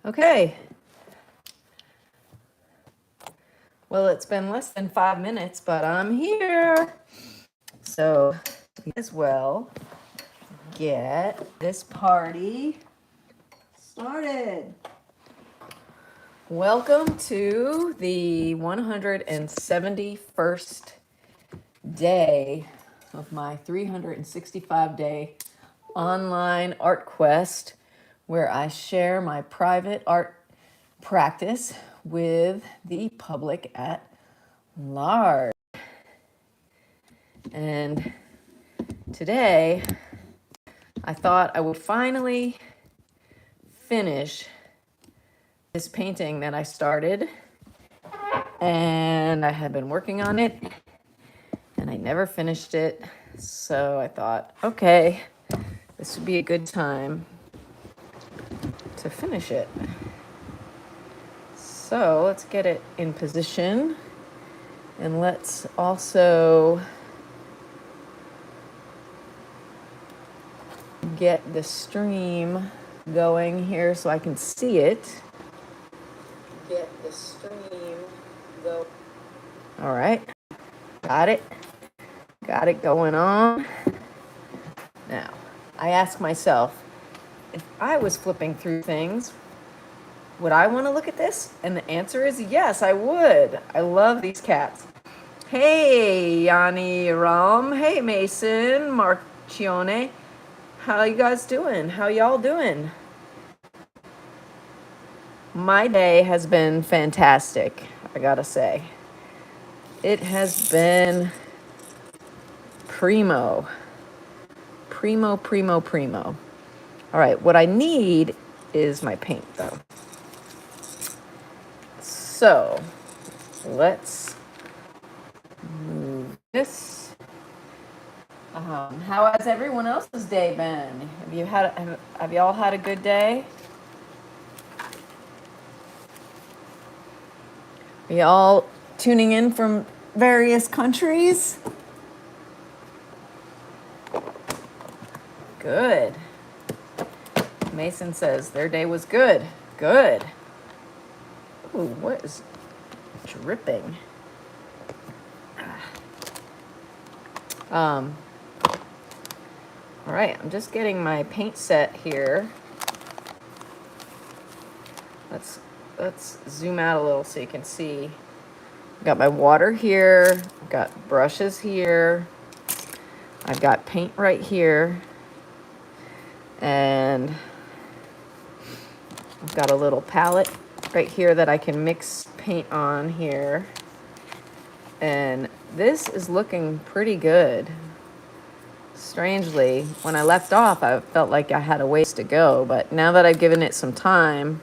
Okay. Well, it's been less than 5 minutes, but I'm here. So, as well, get this party started. Welcome to the 171st day of my 365-day online art quest, where I share my private art practice with the public at large. And today, I thought I would finally finish this painting that I started. And I had been working on it, and I never finished it. So I thought, okay, this would be a good time to finish it. So let's get it in position. And let's also get the stream going here so I can see it. Get the stream go. All right. Got it. Got it going on. Now, I ask myself, if I was flipping through things, would I want to look at this? And the answer is yes, I would. I love these cats. Hey, Yanni Ram. Hey, Mason Marcione. How you guys doing? How y'all doing? My day has been fantastic, I gotta say. It has been primo. Primo. All right, what I need is my paint, though. So, let's move this. How has everyone else's day been? Have you all had a good day? Are you all tuning in from various countries? Good. Mason says their day was good. Good. Ooh, what is dripping? All right, I'm just getting my paint set here. Let's zoom out a little so you can see. I've got my water here. I've got brushes here. I've got paint right here. And I've got a little palette right here that I can mix paint on here. And this is looking pretty good. Strangely, when I left off, I felt like I had a ways to go, but now that I've given it some time,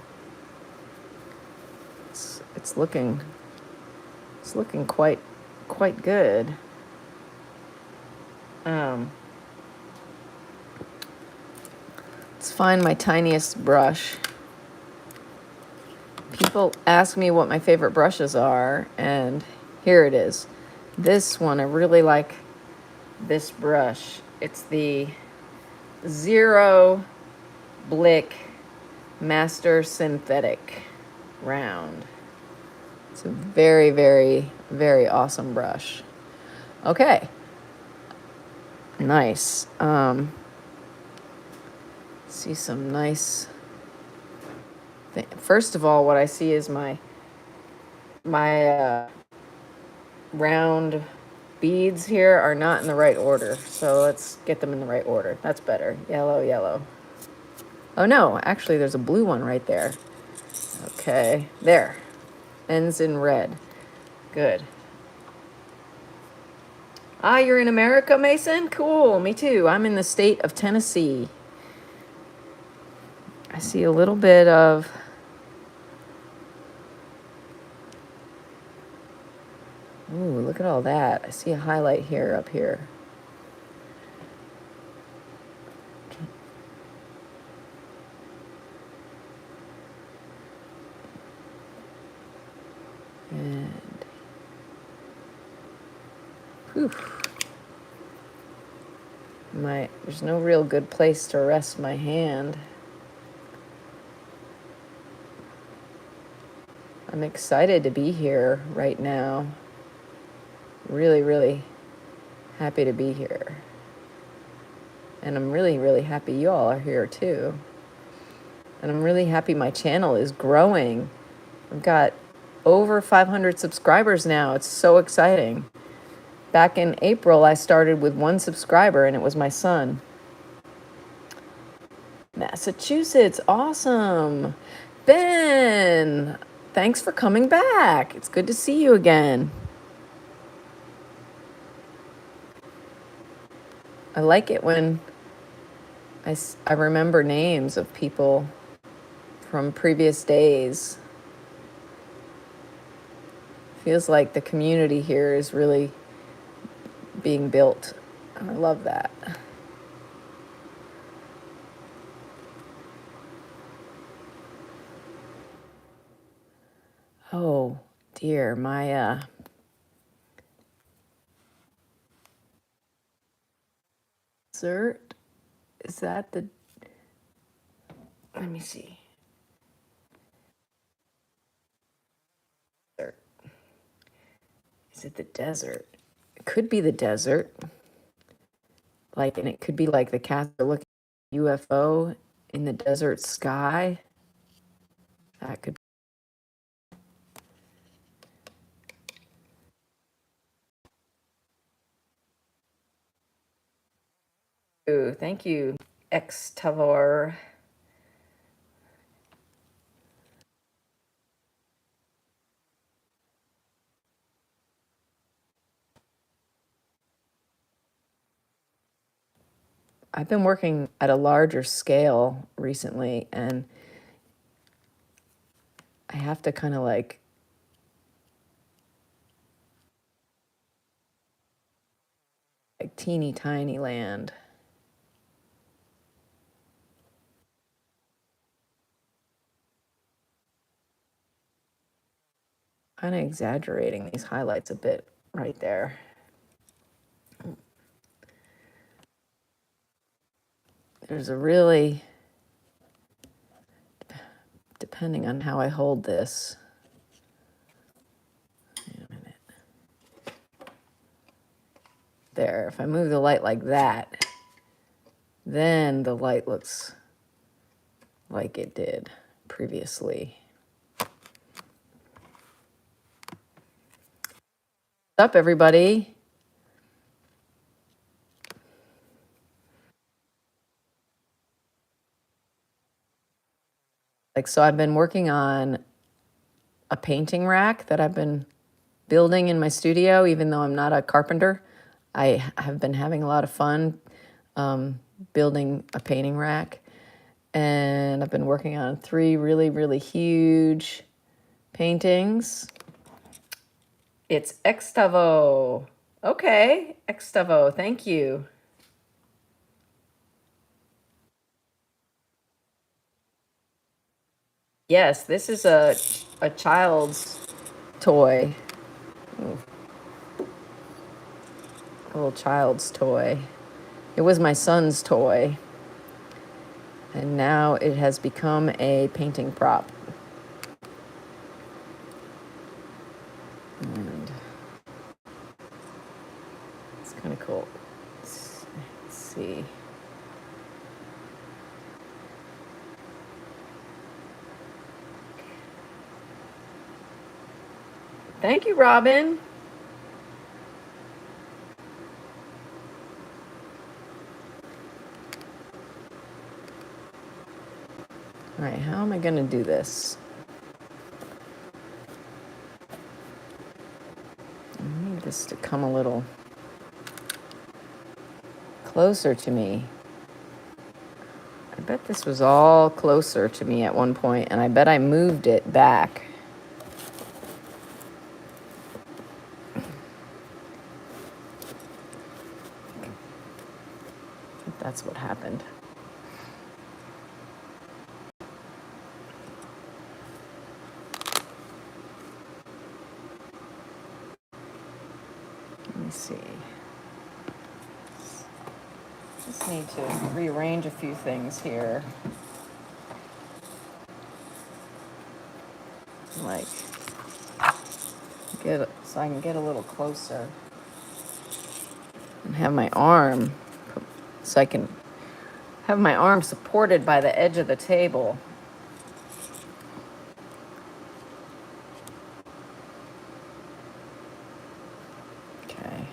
it's looking quite good. Let's find my tiniest brush. People ask me what my favorite brushes are, and here it is. This one, I really like this brush. It's the Zero Blick Master Synthetic Round. It's a very, very, very awesome brush. Okay. Nice. See some nice thing. First of all, what I see is my round beads here are not in the right order. So let's get them in the right order. That's better. Yellow. Oh no, actually there's a blue one right there. Okay, there. Ends in red. Good. Ah, you're in America, Mason? Cool, me too. I'm in the state of Tennessee. I see a little bit of... Ooh, look at all that. I see a highlight here, up here. And... Whew. There's no real good place to rest my hand. I'm excited to be here right now. Really, really happy to be here. And I'm really, really happy you all are here too. And I'm really happy my channel is growing. I've got over 500 subscribers now. It's so exciting. Back in April, I started with 1 subscriber, and it was my son. Massachusetts, awesome. Ben, thanks for coming back. It's good to see you again. I like it when I remember names of people from previous days. Feels like the community here is really being built. I love that. Oh dear, my dessert, is that the, let me see. Is it the desert? It could be the desert. Like, and it could be like the cats are looking at UFO in the desert sky. That could. Ooh, thank you, ex Tavor. I've been working at a larger scale recently, and I have to kind of like teeny tiny land. Kind of exaggerating these highlights a bit right there. There's a really, depending on how I hold this. Wait a minute. There, if I move the light like that, then the light looks like it did previously. What's up, everybody? Like, so I've been working on a painting rack that I've been building in my studio, even though I'm not a carpenter. I have been having a lot of fun building a painting rack. And I've been working on 3 really, really huge paintings. It's Extavo. Okay, Extavo, thank you. Yes, this is a child's toy. Ooh. A little child's toy. It was my son's toy. And now it has become a painting prop. And it's kind of cool. Let's see. Thank you, Robin. All right, how am I going to do this? I need this to come a little closer to me. I bet this was all closer to me at one point, and I bet I moved it back. I think that's what happened. Let me see. Just need to rearrange a few things here. Like so I can get a little closer and have my arm, so I can have my arm supported by the edge of the table. Okay.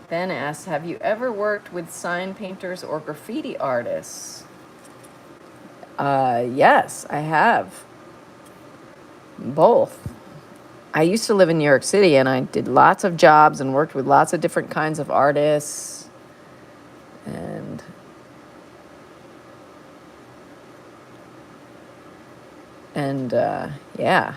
Ben asks, have you ever worked with sign painters or graffiti artists? Yes, I have. Both. I used to live in New York City, and I did lots of jobs and worked with lots of different kinds of artists. And yeah.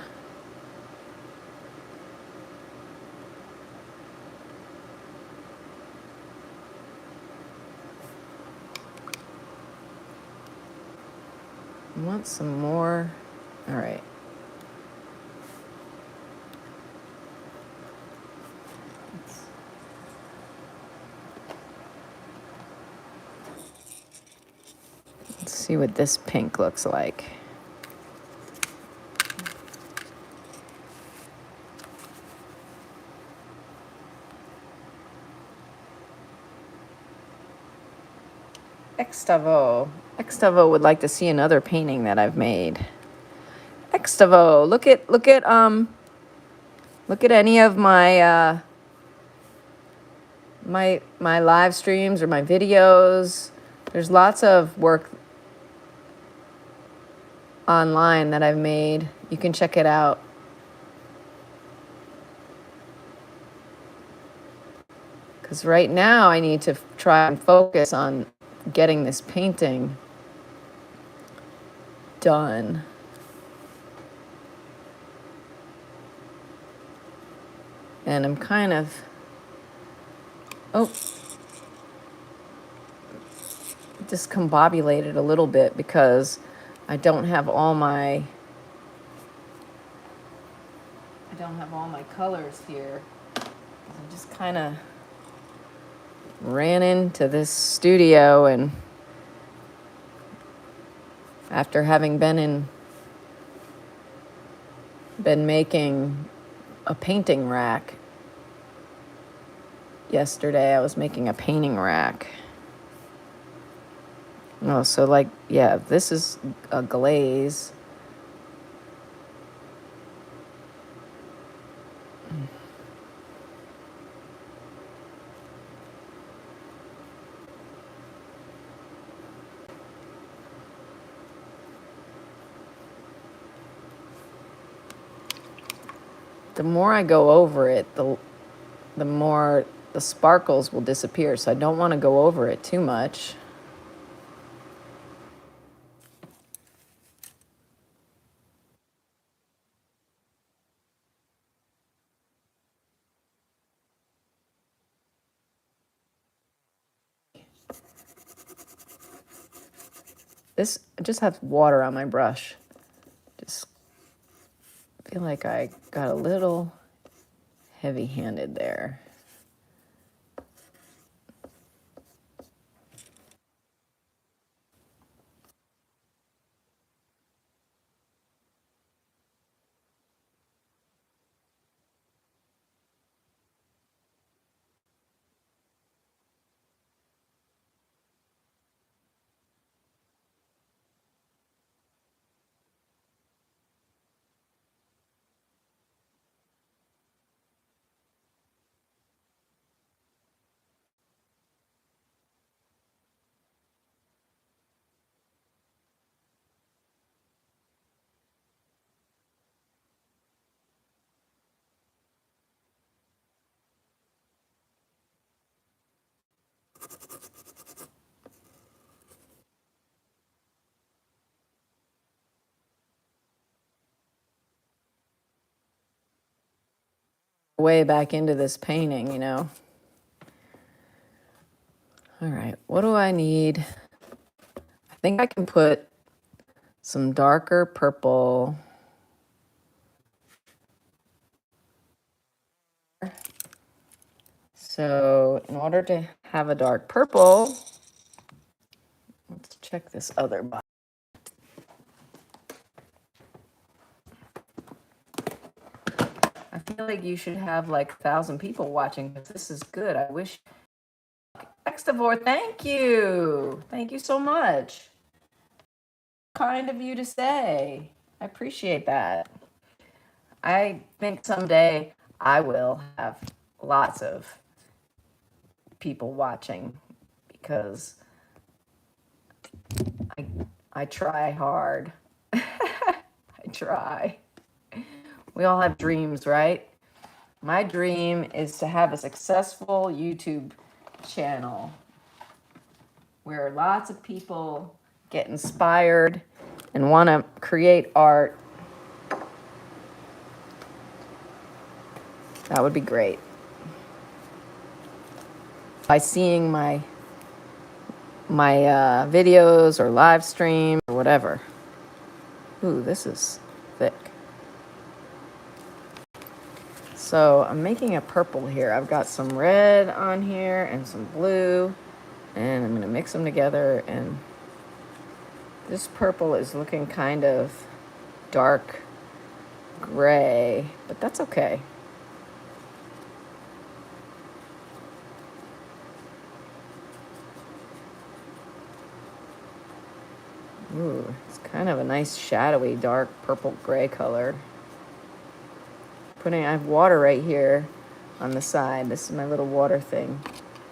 I want some more. All right. Let's see what this pink looks like. Extavo would like to see another painting that I've made. Extavo, look at any of my my live streams or my videos. There's lots of work online that I've made. You can check it out. Because right now I need to try and focus on getting this painting done. And I'm kind of, discombobulated a little bit because I don't have all my colors here. I just kind of ran into this studio, and after having been making a painting rack yesterday, I was making a painting rack. Oh, so like, yeah, this is a glaze. The more I go over it, the more the sparkles will disappear. So I don't want to go over it too much. This, I just have water on my brush. Just feel like I got a little heavy-handed there. Way back into this painting, you know. All right, what do I need? I think I can put some darker purple. So in order to have a dark purple, let's check this other box. I feel like you should have like 1,000 people watching because this is good. I wish. Extavor, thank you. Thank you so much. Kind of you to say. I appreciate that. I think someday I will have lots of people watching because I try hard. I try. We all have dreams, right? My dream is to have a successful YouTube channel where lots of people get inspired and want to create art. That would be great. By seeing my videos or live stream or whatever. Ooh, this is thick. So I'm making a purple here. I've got some red on here and some blue, and I'm gonna mix them together, and this purple is looking kind of dark gray, but that's okay. Ooh, it's kind of a nice shadowy dark purple gray color. I have water right here on the side. This is my little water thing.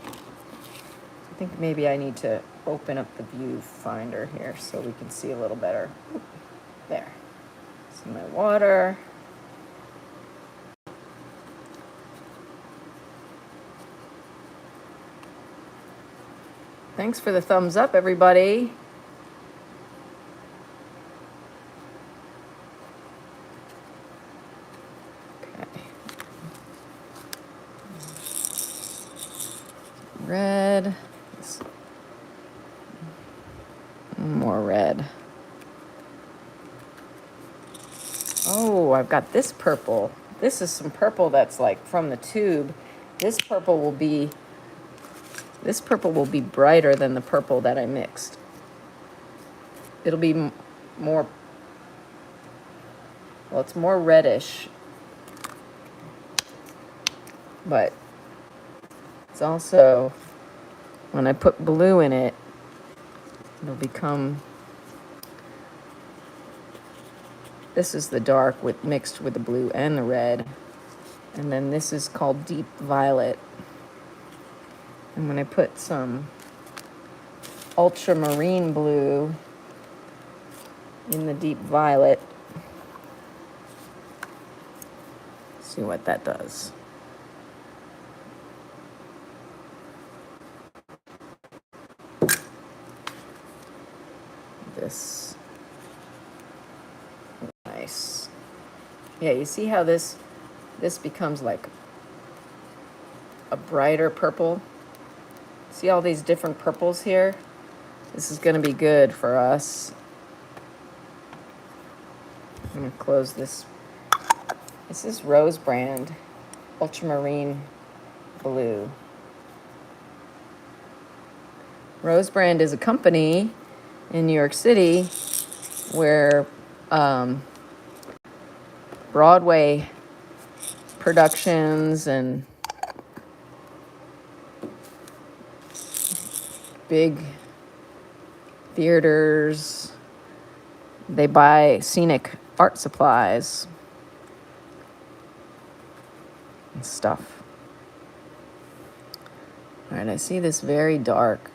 I think maybe I need to open up the viewfinder here so we can see a little better. There. See my water. Thanks for the thumbs up, everybody. Red. More red. Oh, I've got this purple. This is some purple that's like from the tube. This purple will be brighter than the purple that I mixed. It'll be more, well, it's more reddish, but it's also, when I put blue in it, it'll become, this is the dark mixed with the blue and the red. And then this is called deep violet. And when I put some ultramarine blue in the deep violet, see what that does. This, nice. Yeah, you see how this becomes like a brighter purple? See all these different purples here? This is going to be good for us. I'm going to close this. This is Rose Brand Ultramarine Blue. Rose Brand is a company in New York City where Broadway productions and big theaters, they buy scenic art supplies and stuff. All right, I see this very dark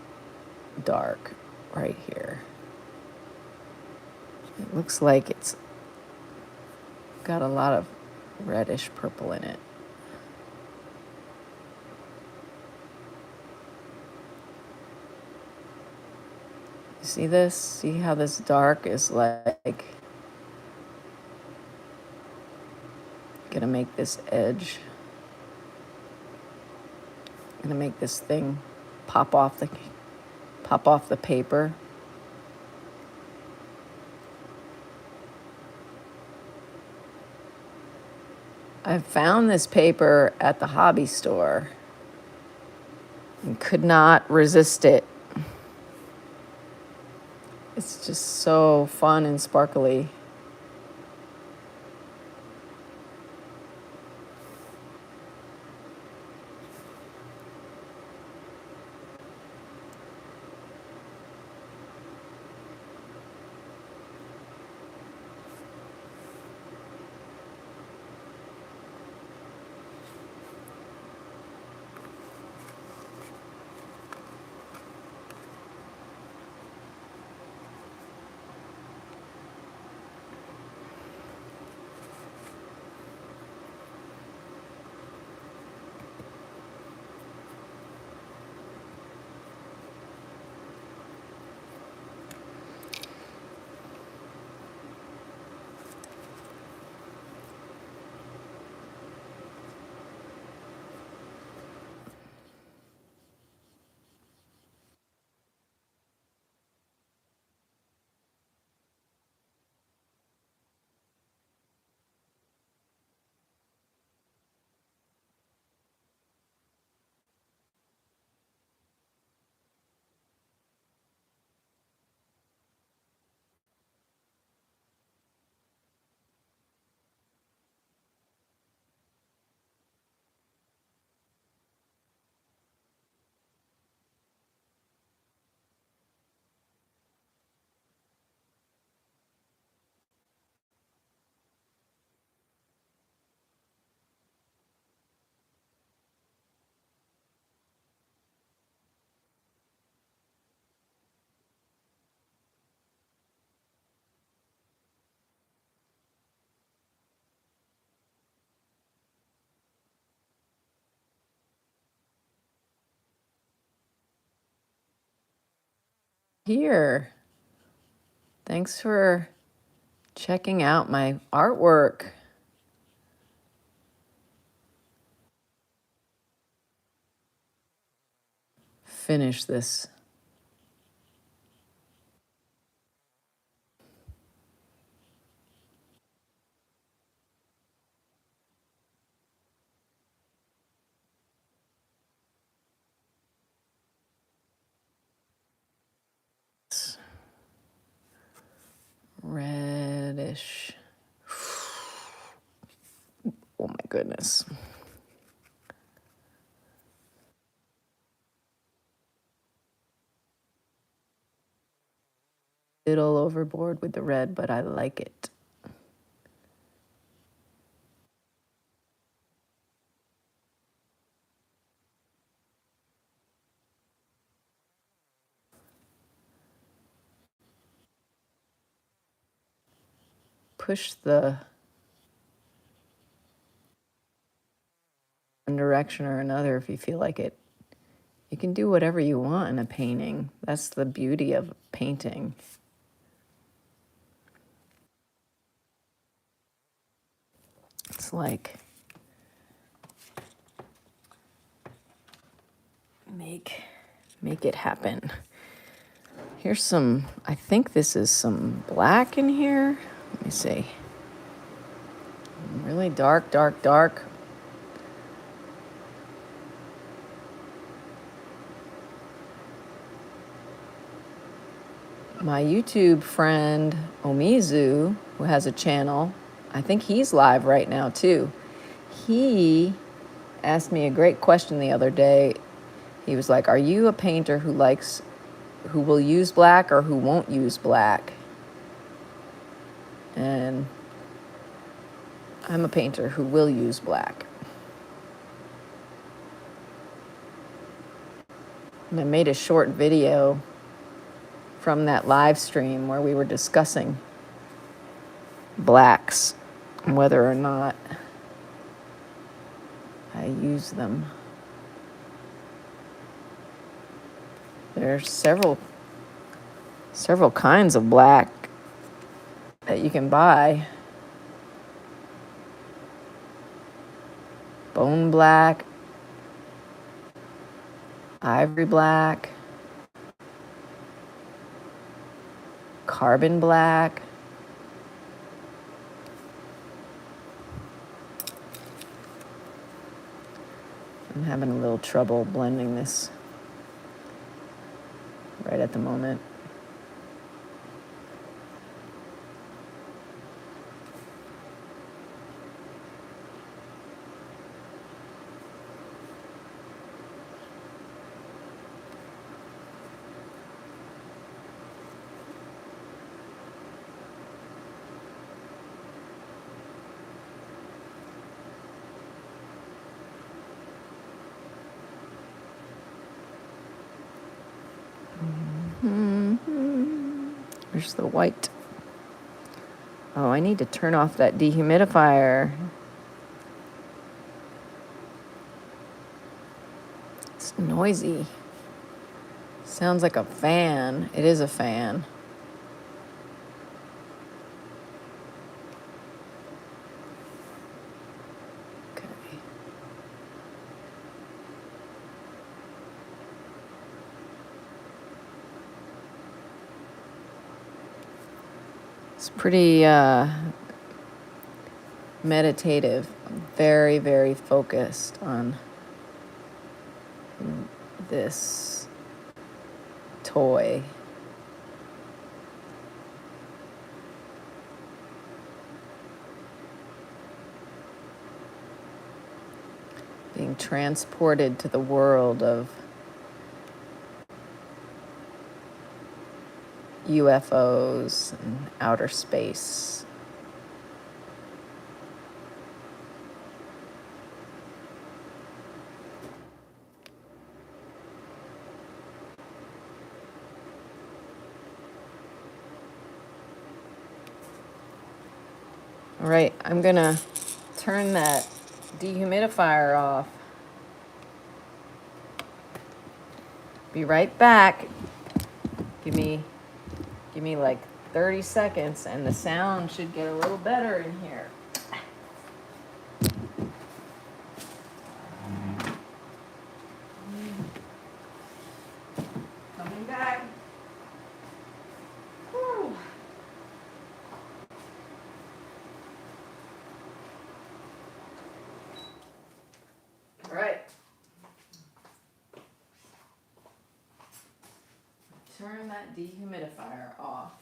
right here. It looks like it's got a lot of reddish purple in it. See this? See how this dark is like gonna make this edge, gonna make this thing pop off the paper. I found this paper at the hobby store and could not resist it. It's just so fun and sparkly. Here. Thanks for checking out my artwork. Finish this. Reddish. Oh my goodness. Little overboard with the red, but I like it. Push the one direction or another if you feel like it. You can do whatever you want in a painting. That's the beauty of painting. It's like make it happen. Here's some, I think this is some black in here. Let me see. Really dark, dark, dark. My YouTube friend, Omizu, who has a channel, I think he's live right now too. He asked me a great question the other day. He was like, are you a painter who will use black or who won't use black? And I'm a painter who will use black. And I made a short video from that live stream where we were discussing blacks and whether or not I use them. There's several kinds of black that you can buy. Bone black, ivory black, carbon black. I'm having a little trouble blending this right at the moment. Where's the white? Oh, I need to turn off that dehumidifier. It's noisy. Sounds like a fan. It is a fan. Okay. It's pretty meditative. I'm very, very focused on this toy. Being transported to the world of UFOs and outer space. All right, I'm gonna turn that dehumidifier off. Be right back. Give me like 30 seconds and the sound should get a little better in here. Coming back. Whew. All right. Turn that dehumidifier off.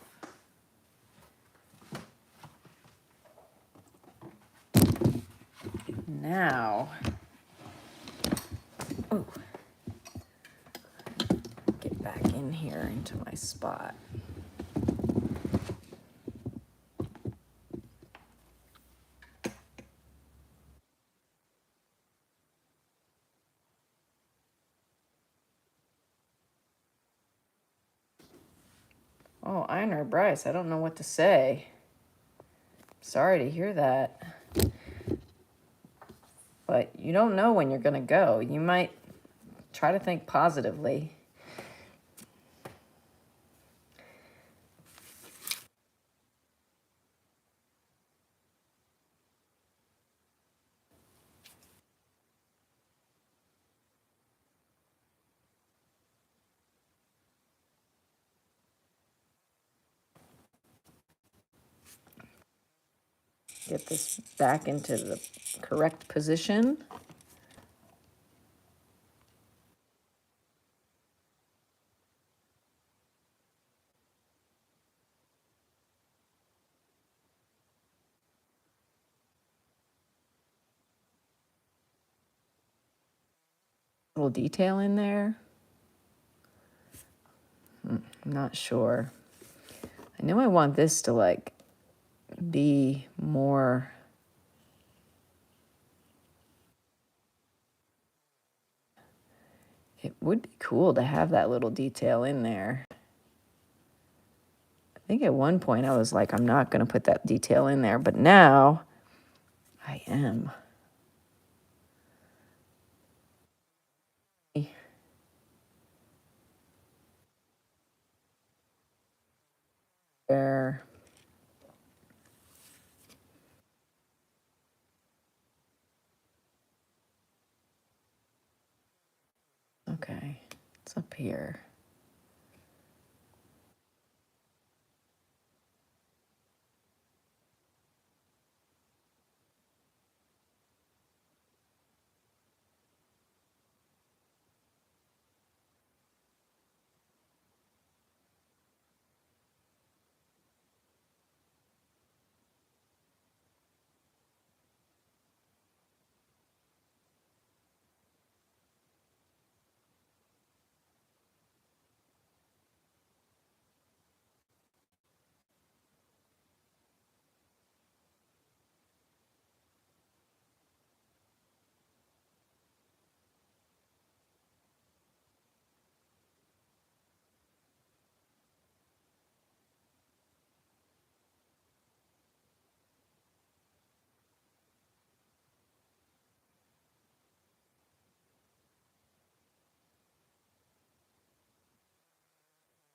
Now, get back in here into my spot. Oh, Einer Bryce, I don't know what to say. Sorry to hear that. But you don't know when you're going to go. You might try to think positively. Get this back into the correct position. Little detail in there. I'm not sure. I know I want this to like be more. It would be cool to have that little detail in there. I think at one point I was like, I'm not going to put that detail in there, but now I am. There. Okay, it's up here.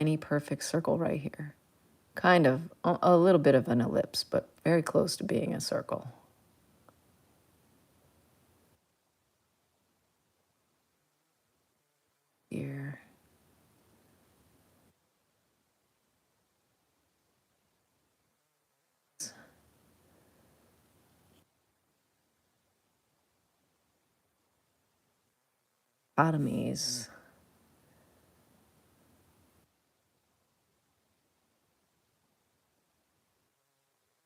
Any perfect circle right here. Kind of a little bit of an ellipse, but very close to being a circle. Here. Dichotomies.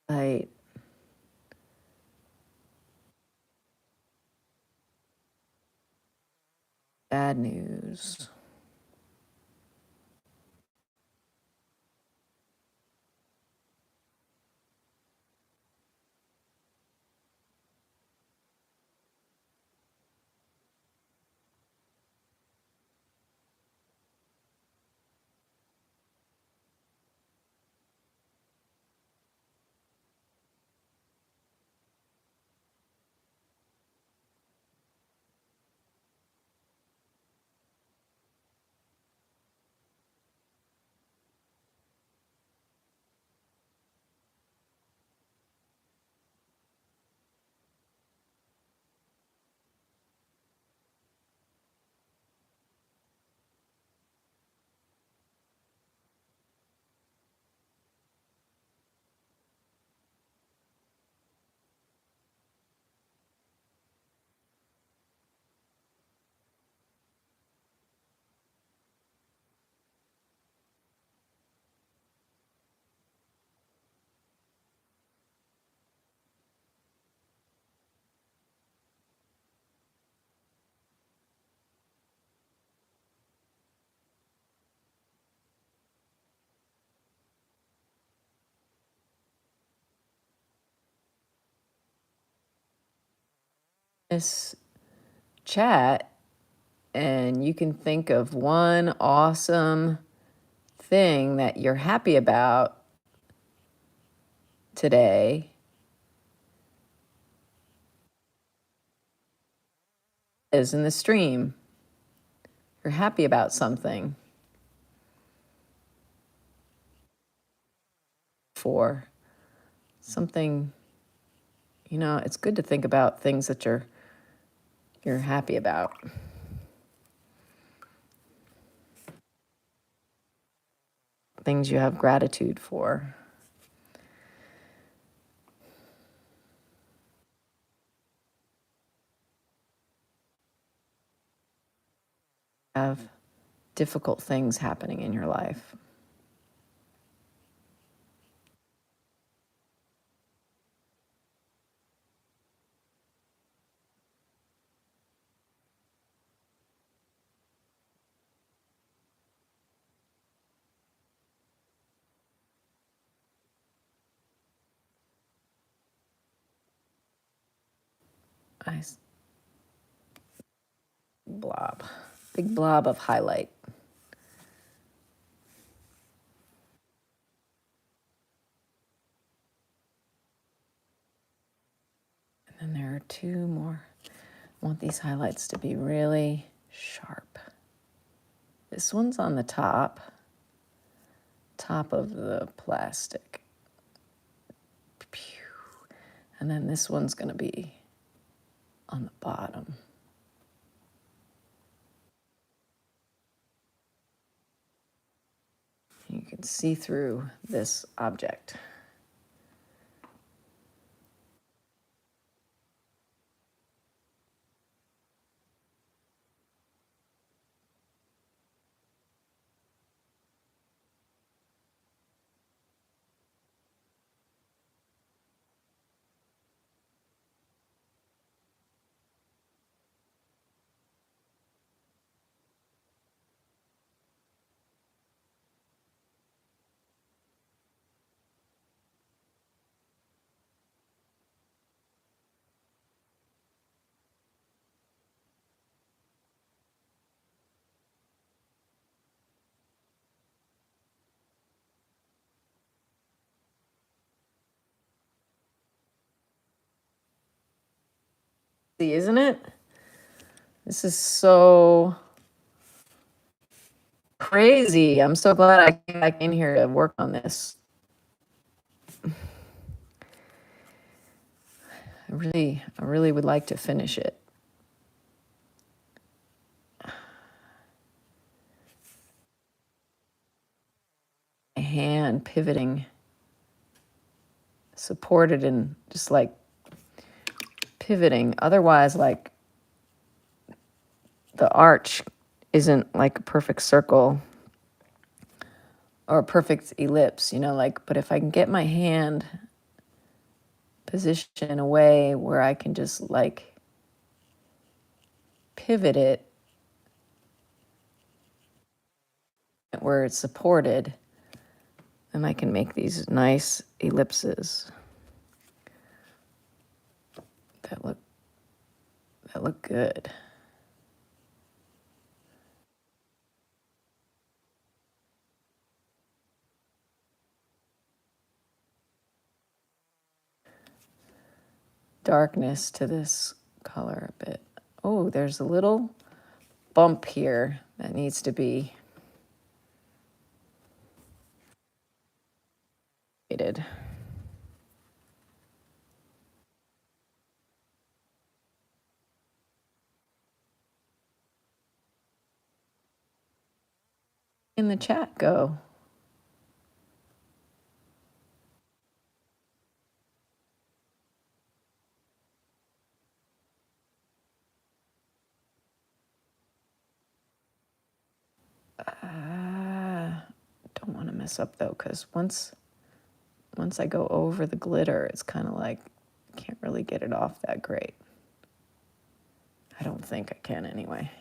Right. Bad news. This chat, and you can think of one awesome thing that you're happy about today. Is in the stream. You're happy about something. For something, it's good to think about things that you're happy about. Things you have gratitude for. Have difficult things happening in your life. Nice blob. Big blob of highlight. And then there are two more. I want these highlights to be really sharp. This one's on the top of the plastic. And then this one's going to be on the bottom. You can see through this object. See, isn't it? This is so crazy. I'm so glad I came back in here to work on this. I really would like to finish it. My hand pivoting, supported and just like pivoting. Otherwise, like the arch isn't like a perfect circle or a perfect ellipse, you know, like, but if I can get my hand positioned in a way where I can just like pivot it where it's supported, then I can make these nice ellipses that look good. Darkness to this color a bit. Oh, there's a little bump here that needs to be faded. In the chat go. Don't want to mess up though, because once I go over the glitter, it's kind of like I can't really get it off that great. I don't think I can anyway.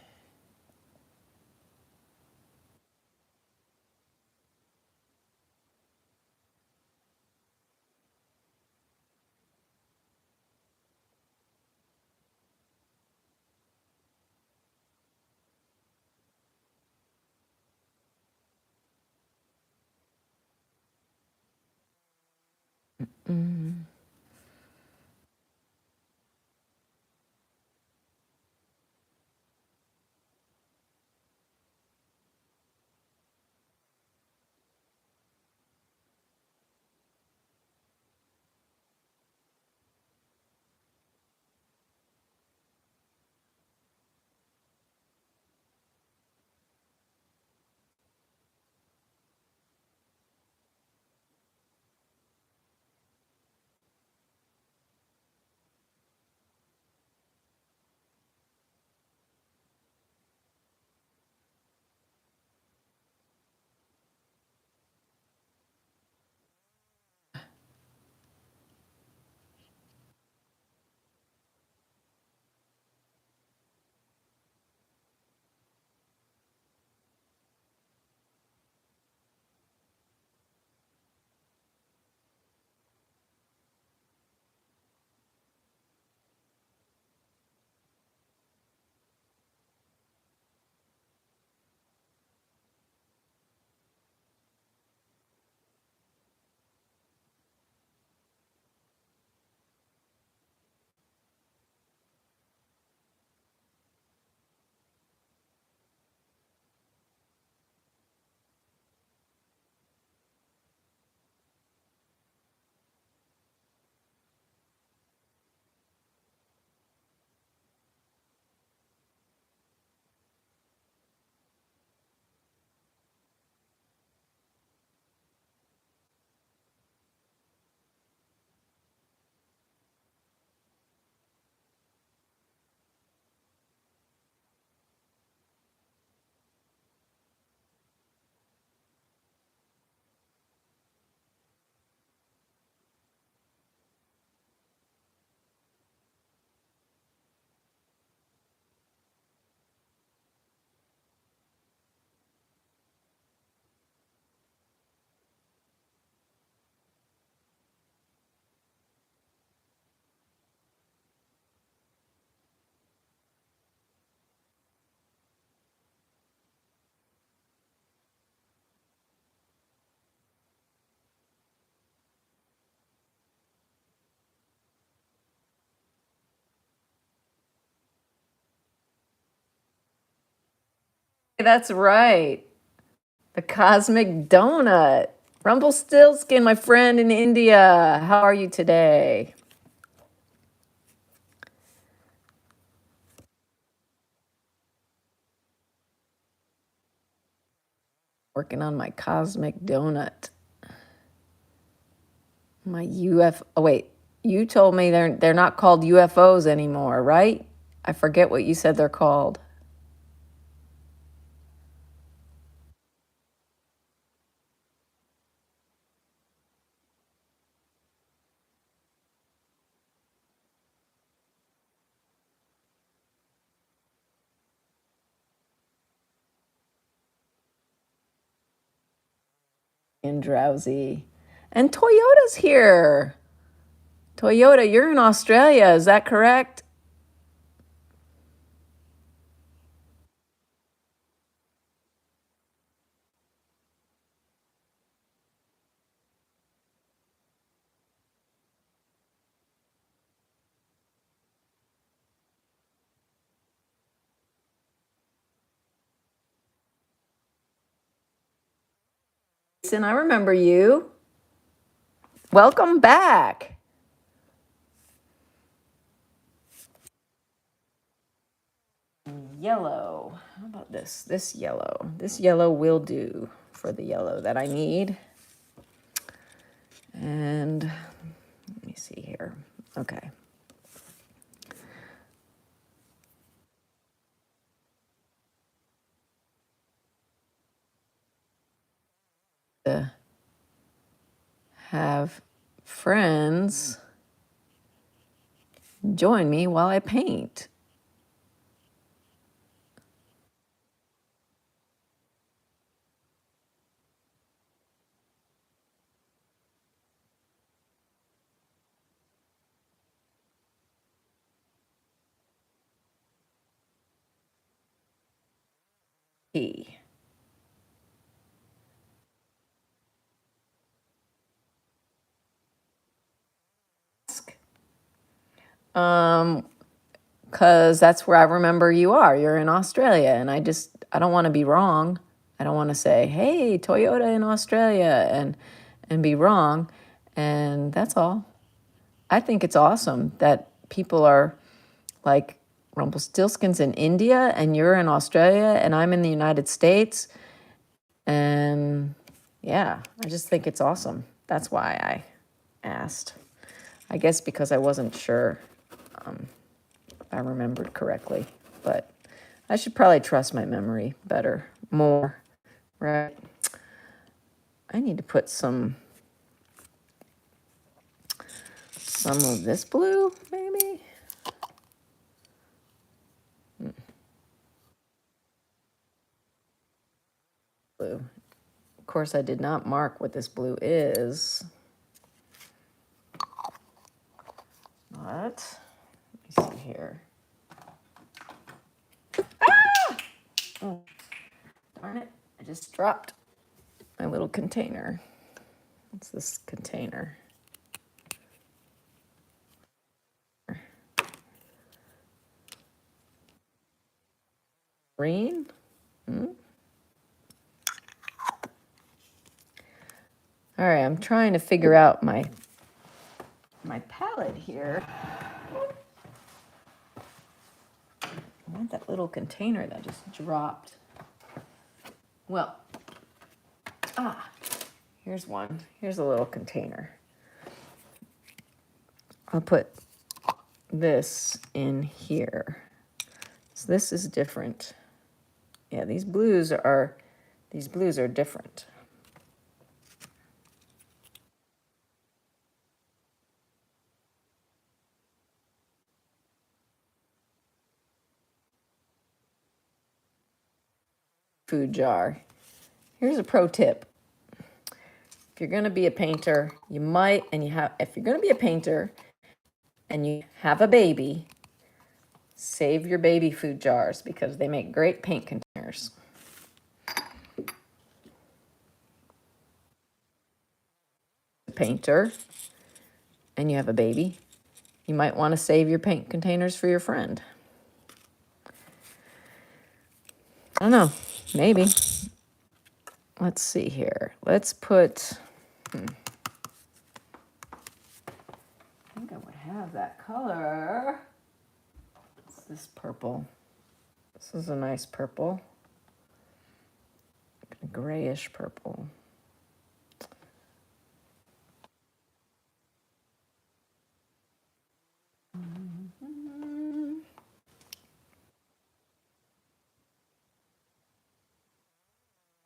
That's right. The Cosmic Donut. Rumpelstiltskin, my friend in India. How are you today? Working on my Cosmic Donut. My Oh, wait. You told me they're not called UFOs anymore, right? I forget what you said they're called. And drowsy. And Toyota's here. Toyota, you're in Australia, is that correct? And I remember you. Welcome back. Yellow. How about this? This yellow. This yellow will do for the yellow that I need. And let me see here. Okay. Have friends join me while I paint. E. Because that's where I remember you are. You're in Australia, and I don't want to be wrong. I don't want to say, "Hey, Toyota in Australia," and be wrong. And that's all. I think it's awesome that people are like Rumpelstiltskin's in India, and you're in Australia, and I'm in the United States. And yeah, I just think it's awesome. That's why I asked. I guess because I wasn't sure if I remembered correctly, but I should probably trust my memory better, more, right? I need to put some of this blue, maybe. Blue. Of course, I did not mark what this blue is. But let me see here. Ah! Oh, darn it! I just dropped my little container. What's this container? Green? All right, I'm trying to figure out my palette here. I want that little container that just dropped. Well, here's one. Here's a little container. I'll put this in here. So this is different. Yeah, these blues are different. Food jar. Here's a pro tip. If you're going to be a painter, if you're going to be a painter and you have a baby, save your baby food jars because they make great paint containers. Painter and you have a baby, you might want to save your paint containers for your friend. I don't know, maybe. let's see here. Let's put, I think I would have that color. It's this purple. This is a nice purple. A grayish purple.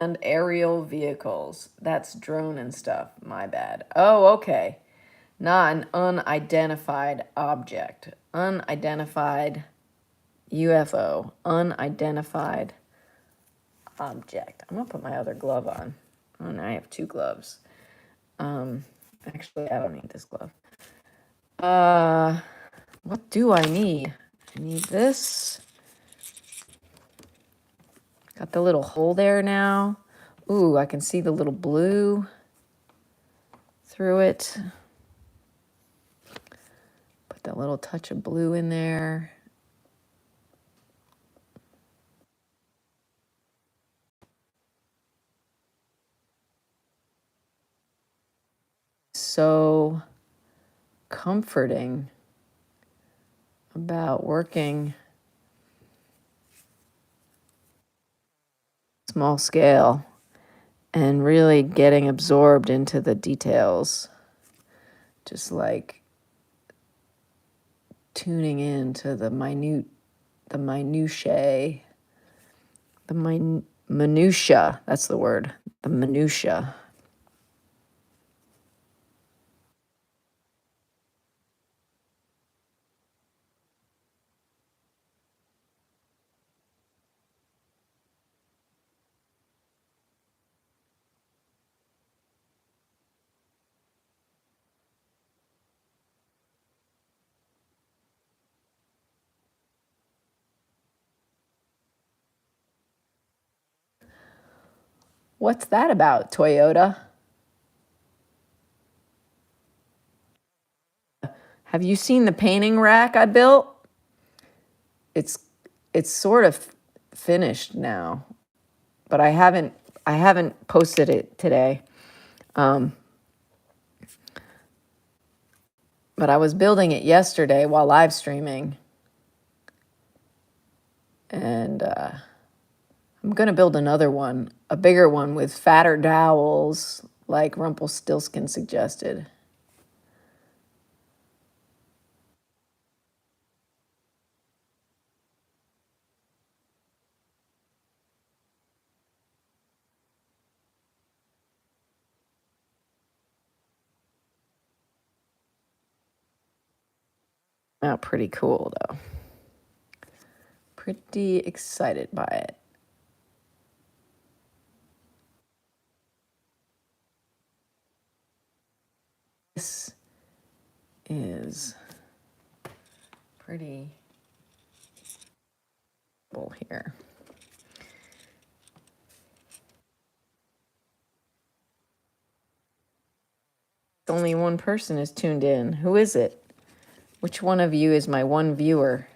And aerial vehicles. That's drone and stuff. My bad. Oh, okay. Not an unidentified object. Unidentified UFO. Unidentified object. I'm gonna put my other glove on. Oh, now I have two gloves. Actually, I don't need this glove. What do I need? I need this. Got the little hole there now. Ooh, I can see the little blue through it. Put that little touch of blue in there. So comforting about working small scale and really getting absorbed into the details. Just like tuning into the minutiae, minutia, that's the word, the minutia. What's that about, Toyota? Have you seen the painting rack I built? It's sort of finished now, but I haven't posted it today. But I was building it yesterday while live streaming, and I'm gonna build another one, a bigger one with fatter dowels, like Rumpelstiltskin suggested. Oh, pretty cool though. Pretty excited by it. This is pretty cool here. Only one person is tuned in. Who is it? Which one of you is my one viewer?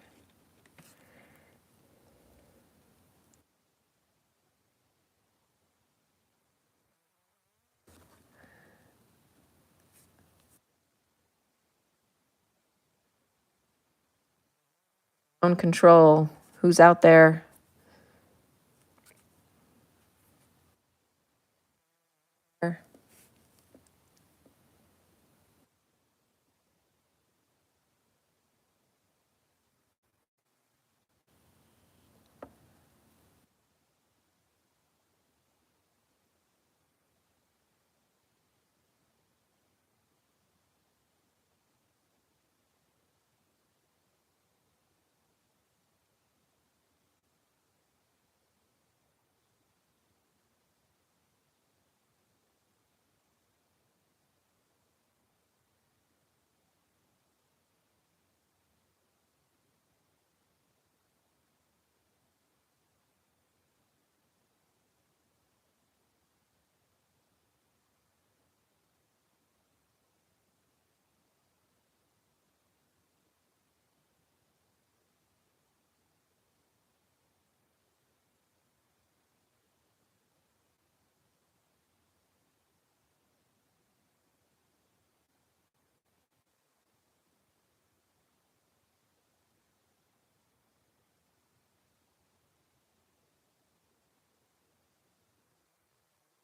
On control. Who's out there?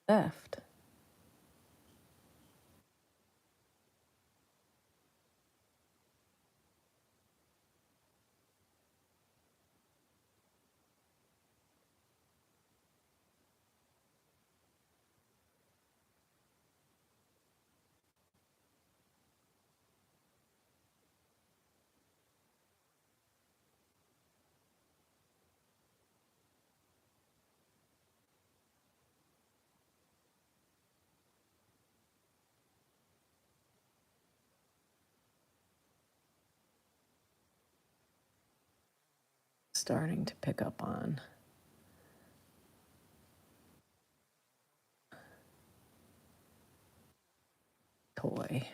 left. Starting to pick up on toy.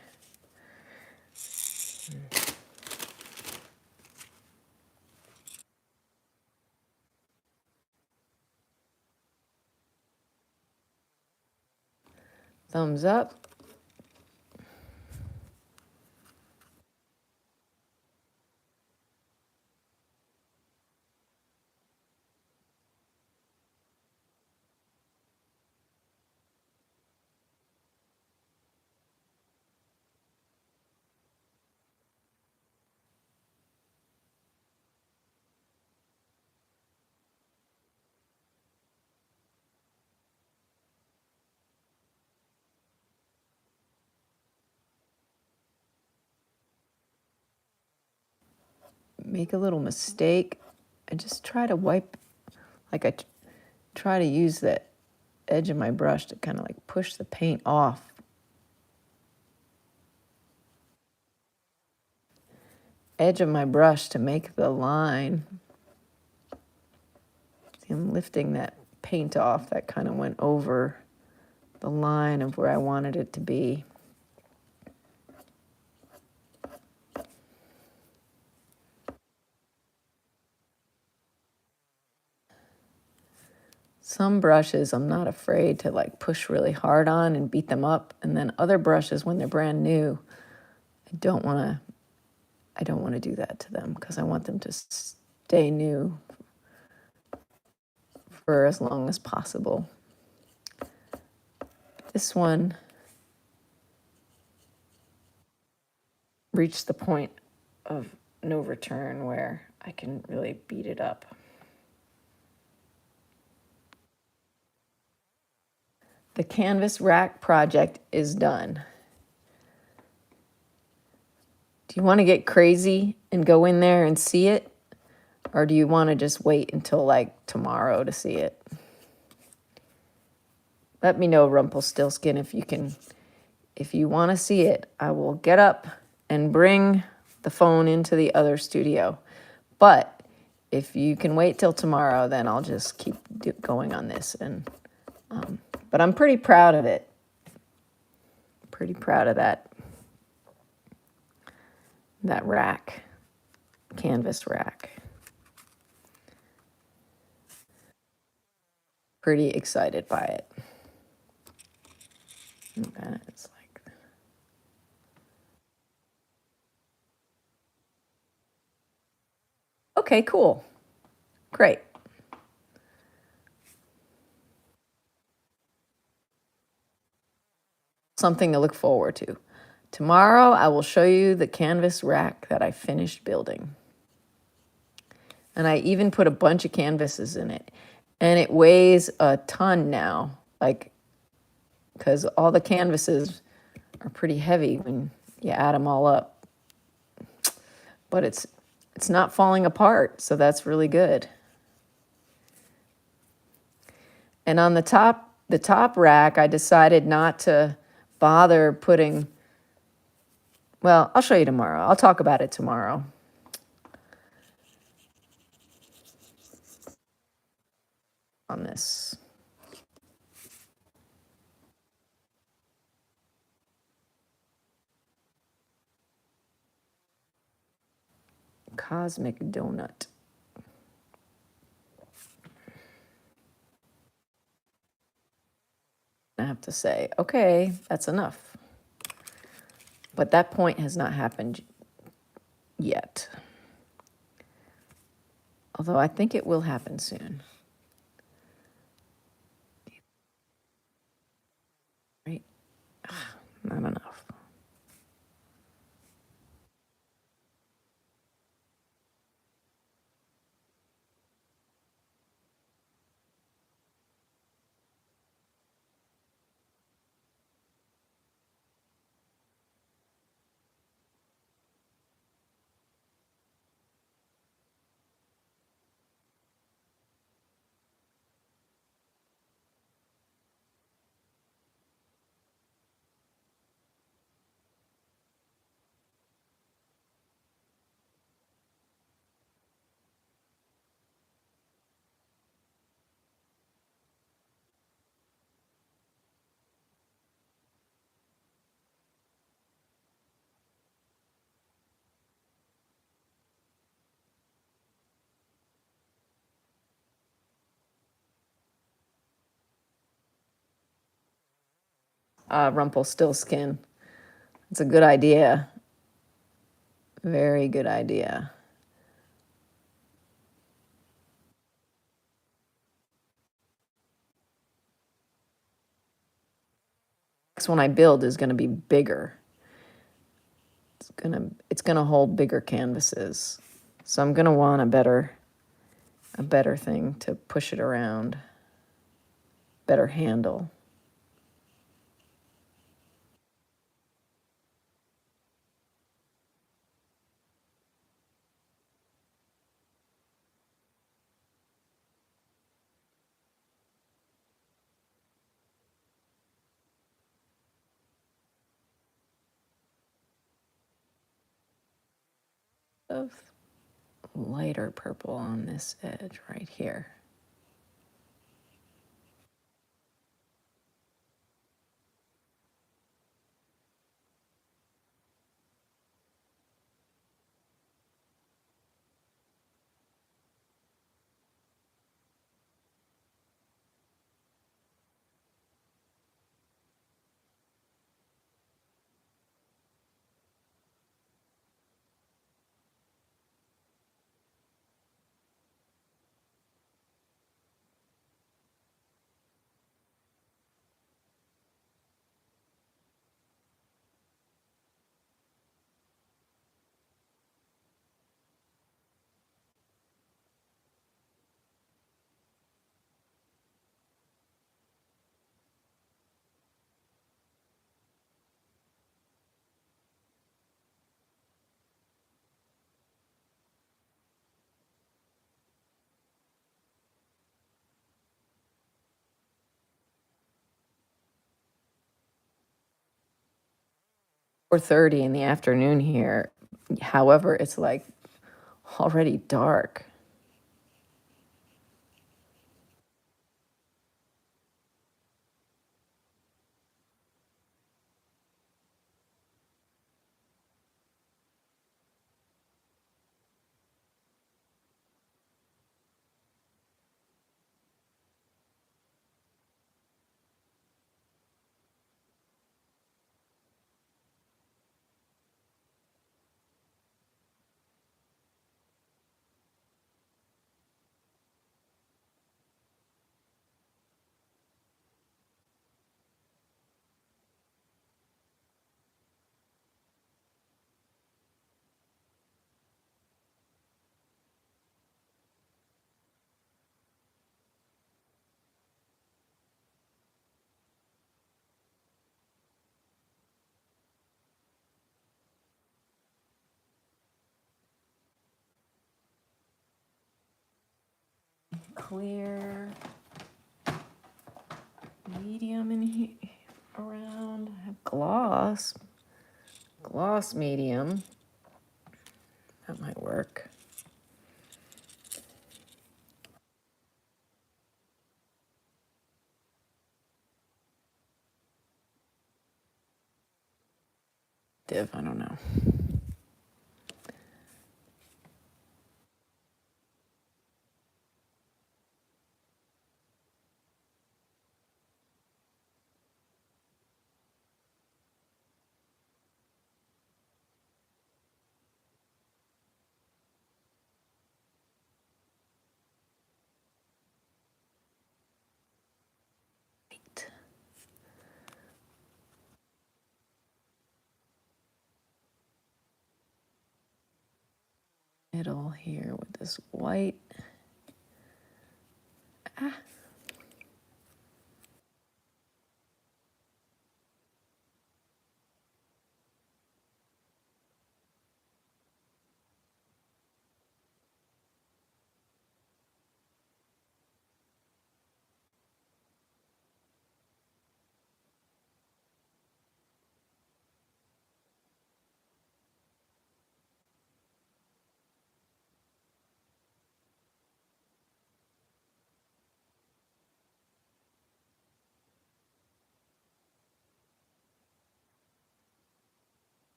Thumbs up. Make a little mistake. I just try to wipe, like I try to use the edge of my brush to kind of like push the paint off. Edge of my brush to make the line. See, I'm lifting that paint off that kind of went over the line of where I wanted it to be. Some brushes I'm not afraid to like push really hard on and beat them up, and then other brushes when they're brand new, I don't want to do that to them because I want them to stay new for as long as possible. This one reached the point of no return where I can really beat it up. The canvas rack project is done. Do you want to get crazy and go in there and see it? Or do you want to just wait until like tomorrow to see it? Let me know, Rumpelstiltskin, if you want to see it. I will get up and bring the phone into the other studio. But if you can wait till tomorrow, then I'll just keep going on this. But I'm pretty proud of it. Pretty proud of that rack, canvas rack. Pretty excited by it. Okay, it's like, okay, cool. Great. Something to look forward to. Tomorrow, I will show you the canvas rack that I finished building. And I even put a bunch of canvases in it. And it weighs a ton now, like, because all the canvases are pretty heavy when you add them all up. But it's not falling apart, so that's really good. And on the top rack, I decided not to bother putting, well, I'll show you tomorrow. I'll talk about it tomorrow. On this. Cosmic donut. I have to say, okay, that's enough. But that point has not happened yet. Although I think it will happen soon. Rumpelstiltskin. It's a good idea. Very good idea. Next one I build is going to be bigger. It's gonna hold bigger canvases. So I'm gonna want a better thing to push it around. Better handle. Of lighter purple on this edge right here. Four 4:30 in the afternoon here. However, it's like already dark. Clear, medium in here, around. I have gloss medium. That might work. Div, I don't know. Middle here with this white. Ah.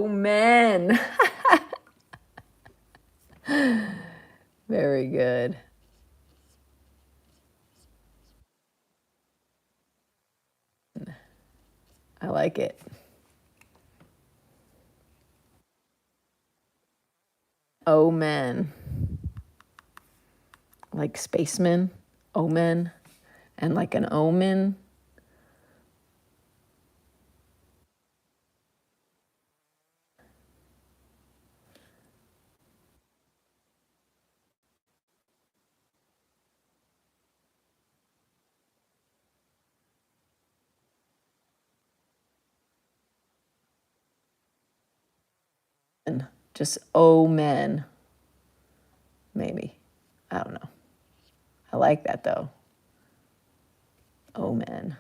Oh, man. Very good. I like it. Omen. Like spaceman, omen, and like an omen. And just omen, maybe. I don't know. I like that though. Omen.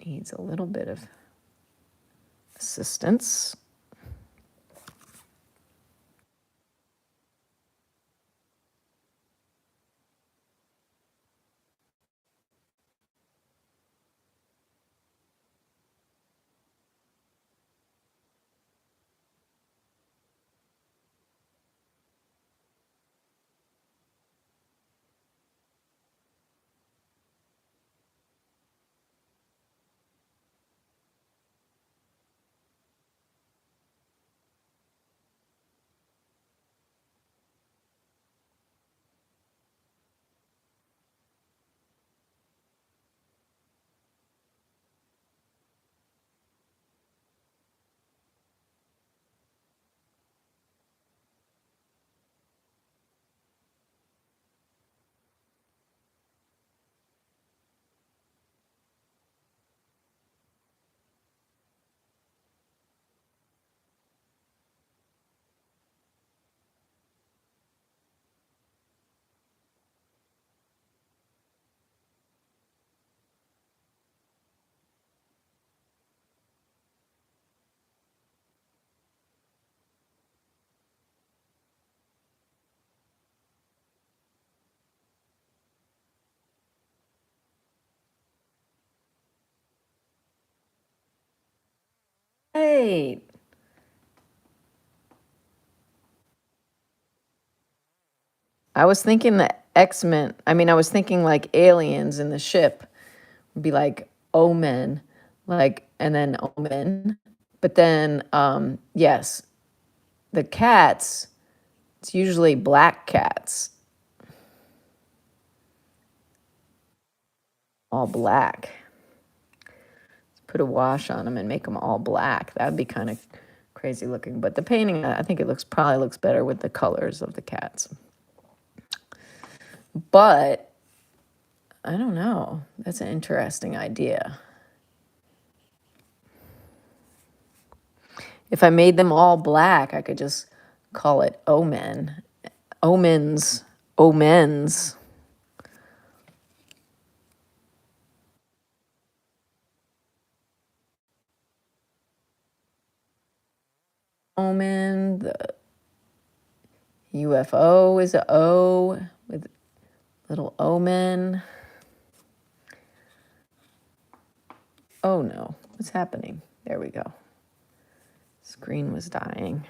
Needs a little bit of assistance. Hey, I was thinking that X-Men, I was thinking like aliens in the ship would be like omen, like, and then omen. But then, yes, the cats, it's usually black cats, all black. Put a wash on them and make them all black. That'd be kind of crazy looking. But the painting, I think it probably looks better with the colors of the cats. But I don't know. That's an interesting idea. If I made them all black, I could just call it omen. Omens. Omens. Omen. The UFO is a O with little omen. Oh no. What's happening? There we go. Screen was dying.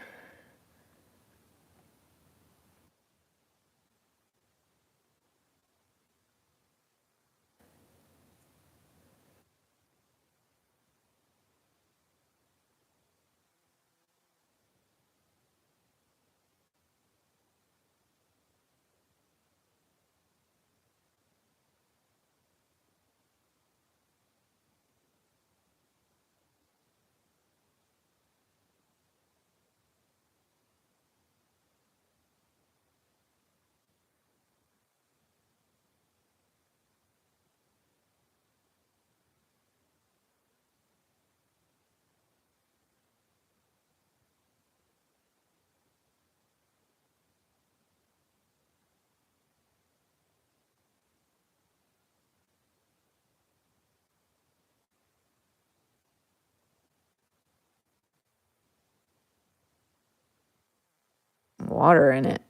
Water in it.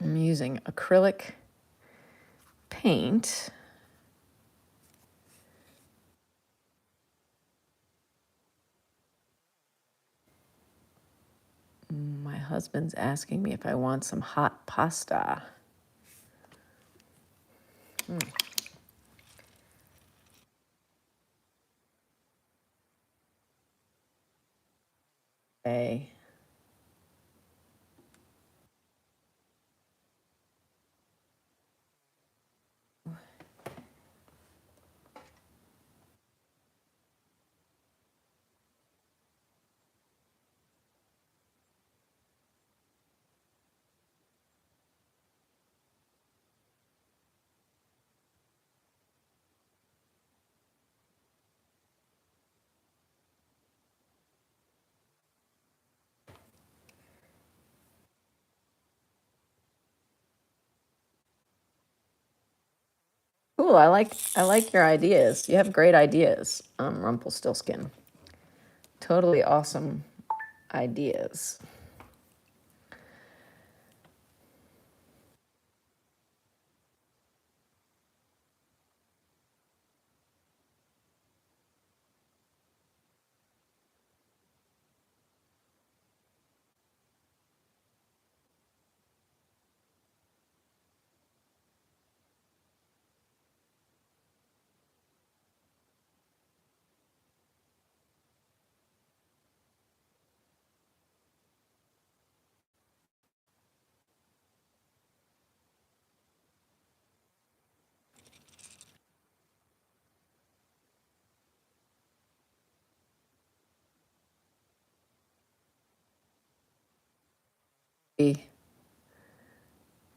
I'm using acrylic paint. My husband's asking me if I want some hot pasta. Okay. Cool. I like your ideas. You have great ideas, Rumpelstiltskin. Totally awesome ideas.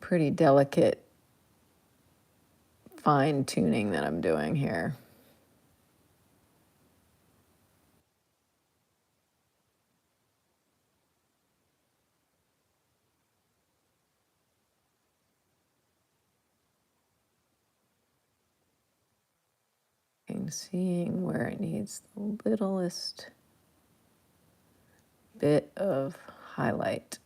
Pretty delicate fine tuning that I'm doing here. And seeing where it needs the littlest bit of highlight.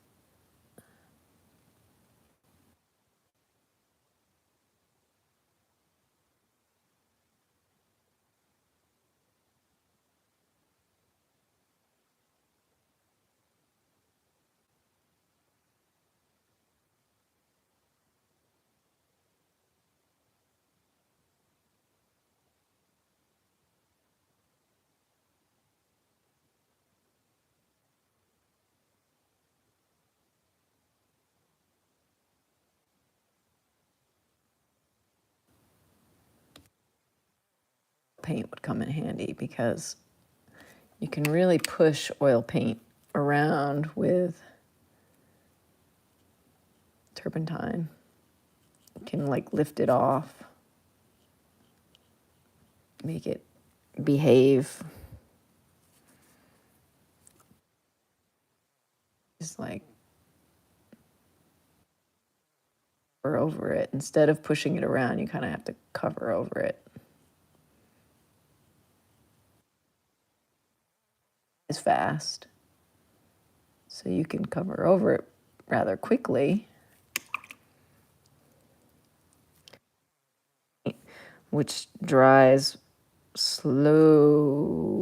Paint would come in handy because you can really push oil paint around with turpentine. You can like lift it off, make it behave. Just like cover over it. Instead of pushing it around, you kind of have to cover over it. It's fast, so you can cover over it rather quickly, which dries slowly.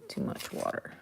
too much water.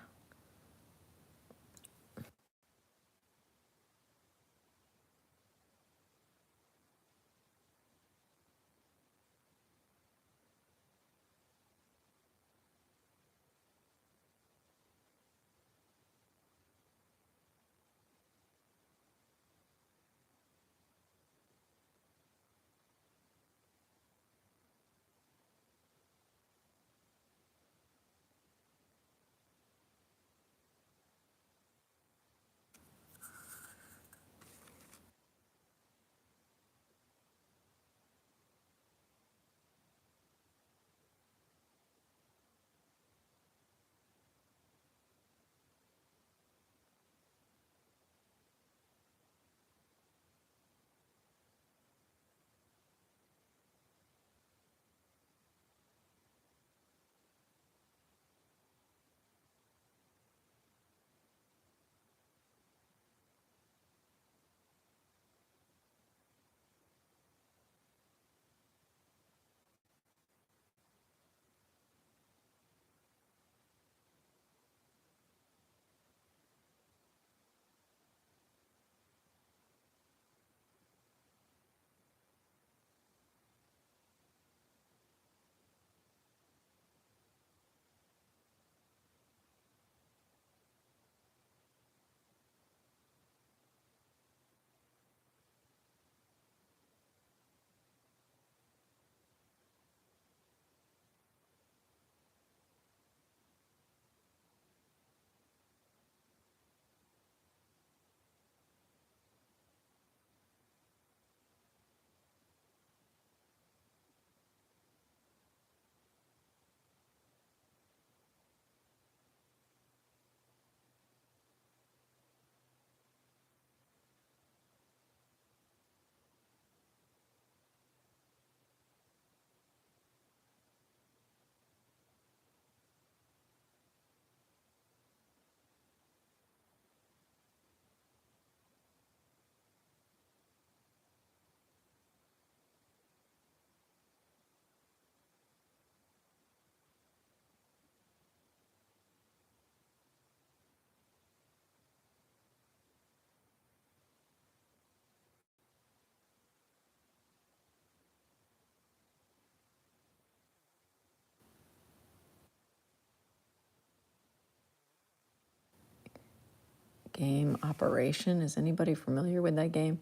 Game Operation. Is anybody familiar with that game?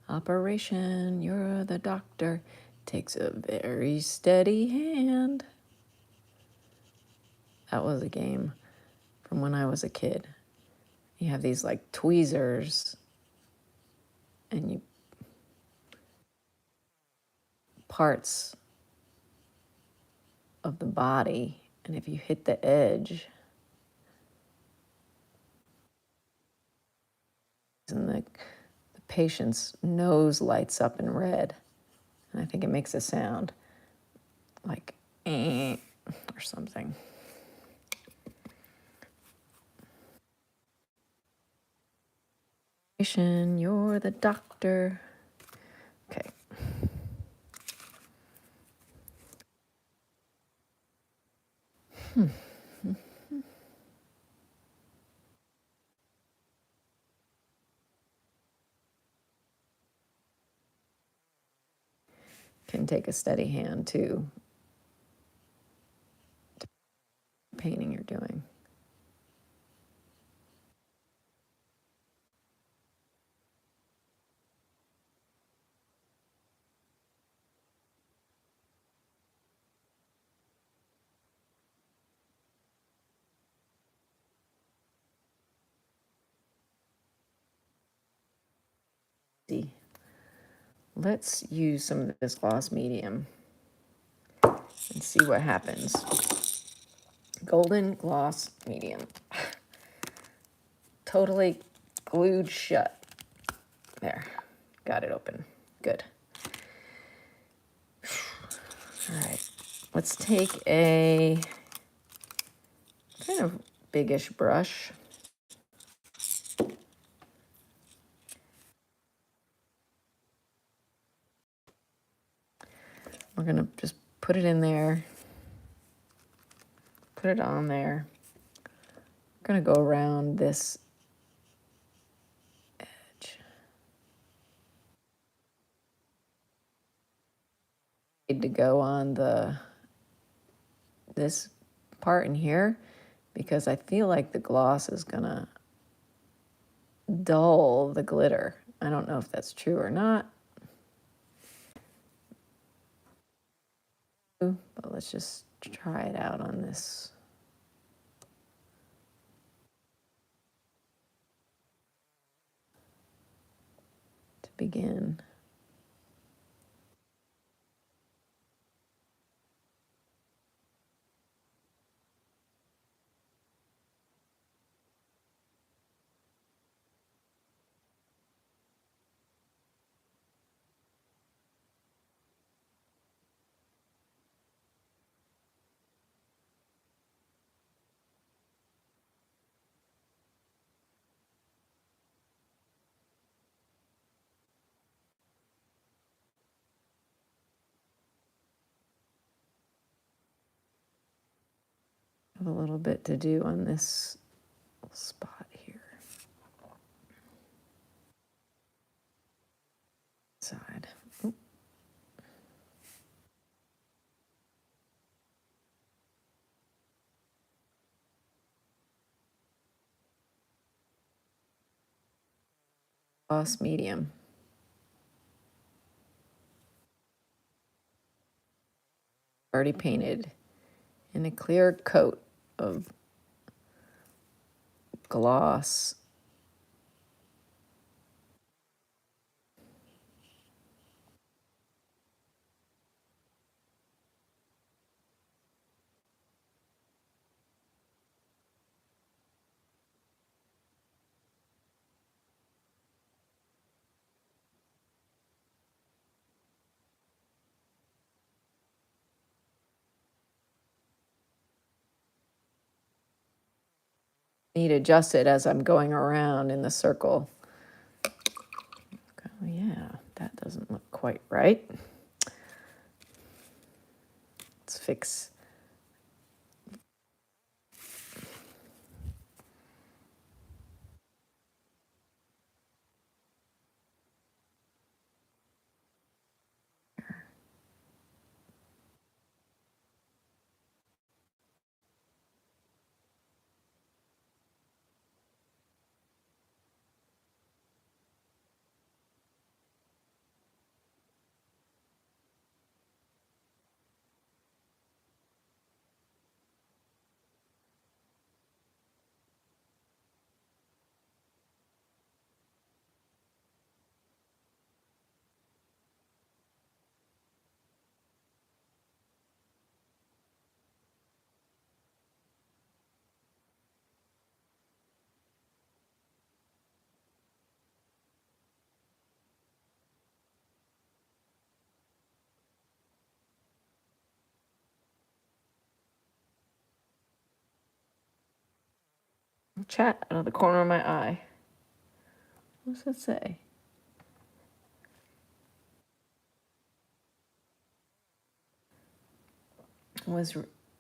Operation, you're the doctor. Takes a very steady hand. That was a game from when I was a kid. You have these like tweezers and you parts of the body, and if you hit the edge, and the patient's nose lights up in red, and I think it makes a sound like or something. You're the doctor. Okay. Can take a steady hand too. Painting you're doing. Let's use some of this gloss medium and see what happens. Golden gloss medium. Totally glued shut. There, got it open. Good. All right, let's take a kind of biggish brush. We're gonna just put it in there, put it on there, going to go around this edge. Need to go on this part in here because I feel like the gloss is going to dull the glitter. I don't know if that's true or not. But let's just try it out on this. To begin. Have a little bit to do on this spot here. Side. Oop. Gloss medium. Already painted in a clear coat of gloss. Need to adjust it as I'm going around in the circle. Oh yeah, that doesn't look quite right. Let's fix. Chat out of the corner of my eye. What's it say?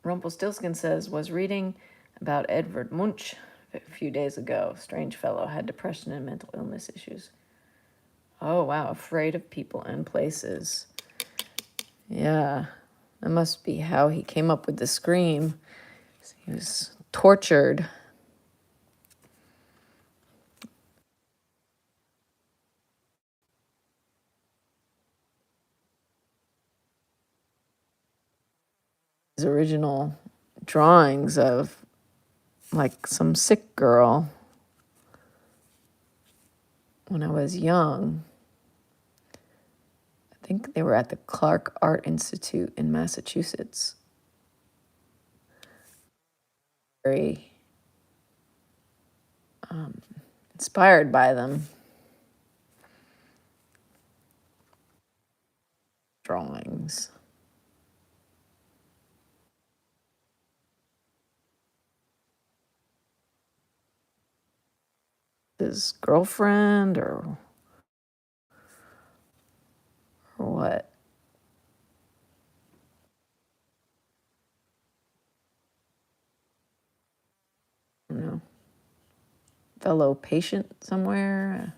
Rumpelstiltskin says, was reading about Edvard Munch a few days ago. Strange fellow, had depression and mental illness issues. Oh, wow. Afraid of people and places. Yeah. That must be how he came up with the scream. He was tortured. His original drawings of like some sick girl when I was young. I think they were at the Clark Art Institute in Massachusetts. Very inspired by them. Drawings. His girlfriend or what? I don't know. fellow patient somewhere.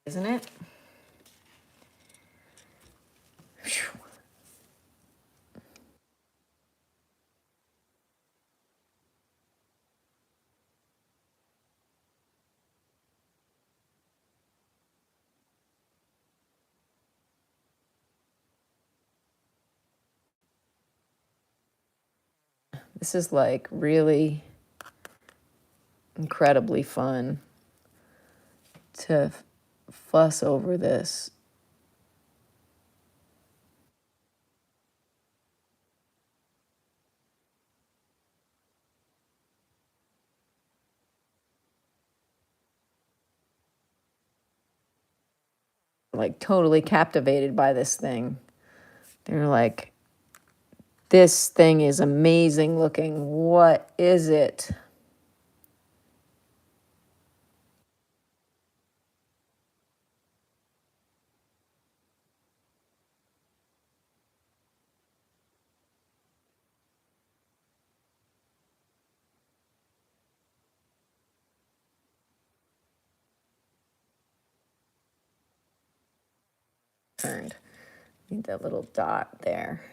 Isn't it? Whew. This is like really incredibly fun to fuss over this. Like totally captivated by this thing. They're like, this thing is amazing looking. What is it? Turned. Need that little dot there.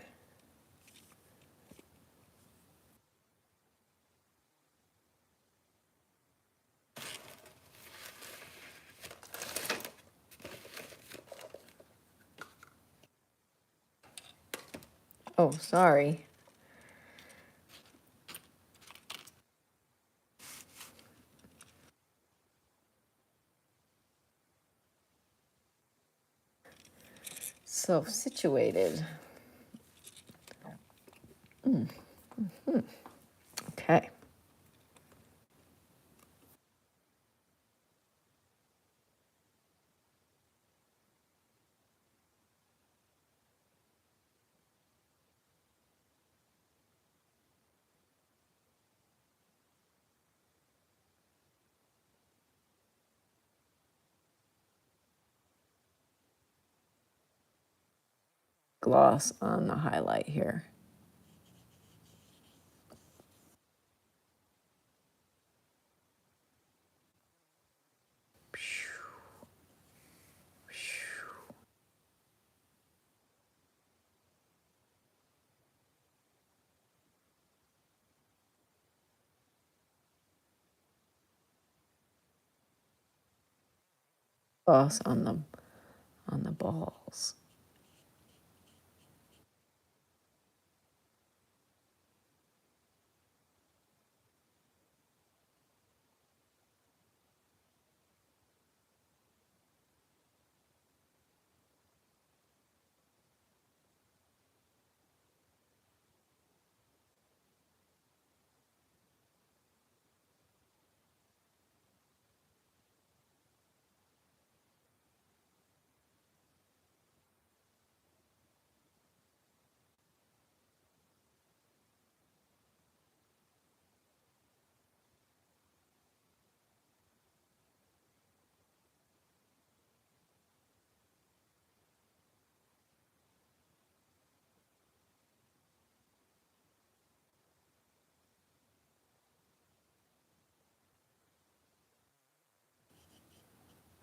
Oh, sorry. So situated. Okay. Gloss on the highlight here. Gloss on the balls.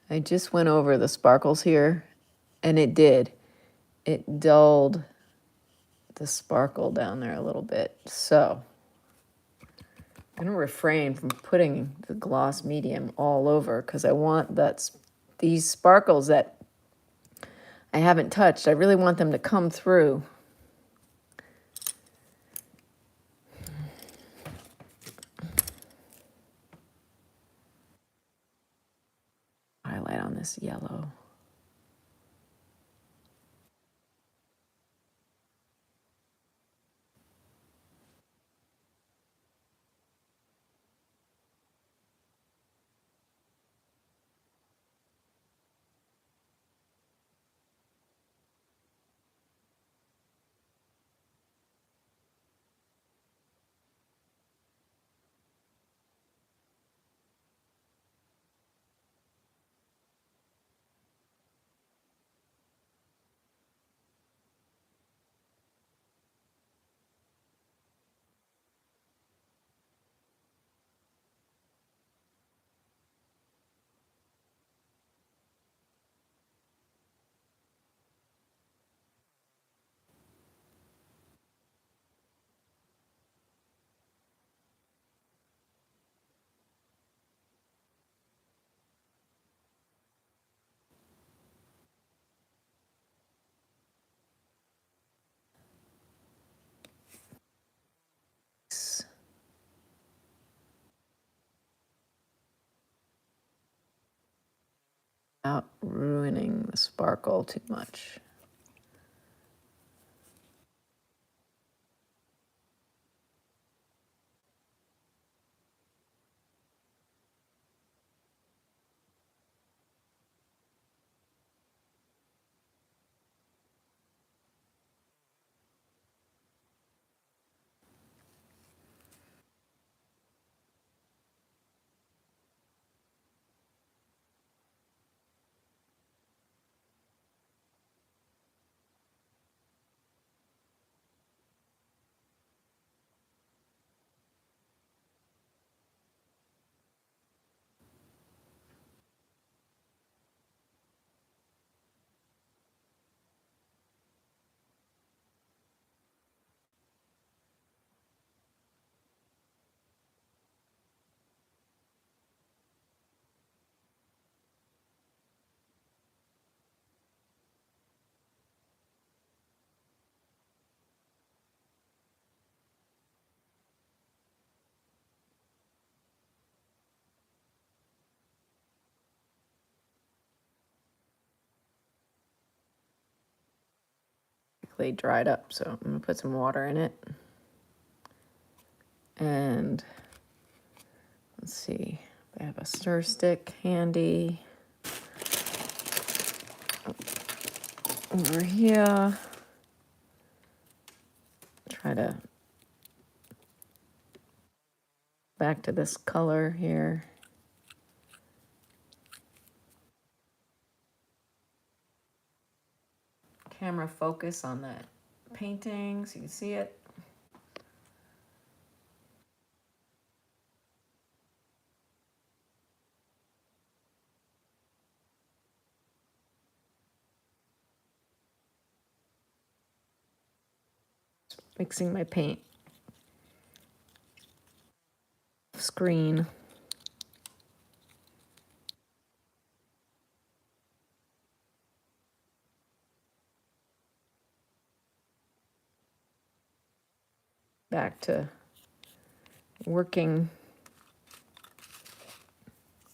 I just went over the sparkles here, and it did. It dulled the sparkle down there a little bit. So I'm going to refrain from putting the gloss medium all over because I want these sparkles that I haven't touched, I really want them to come through. Highlight on this yellow. Without ruining the sparkle too much. Quickly dried up, so I'm going to put some water in it. And let's see, I have a stir stick handy over here. Try to back to this color here. Camera focus on that painting so you can see it. Mixing my paint. Screen. Back to working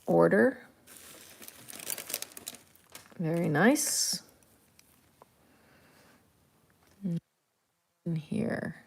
order. Very nice. And here.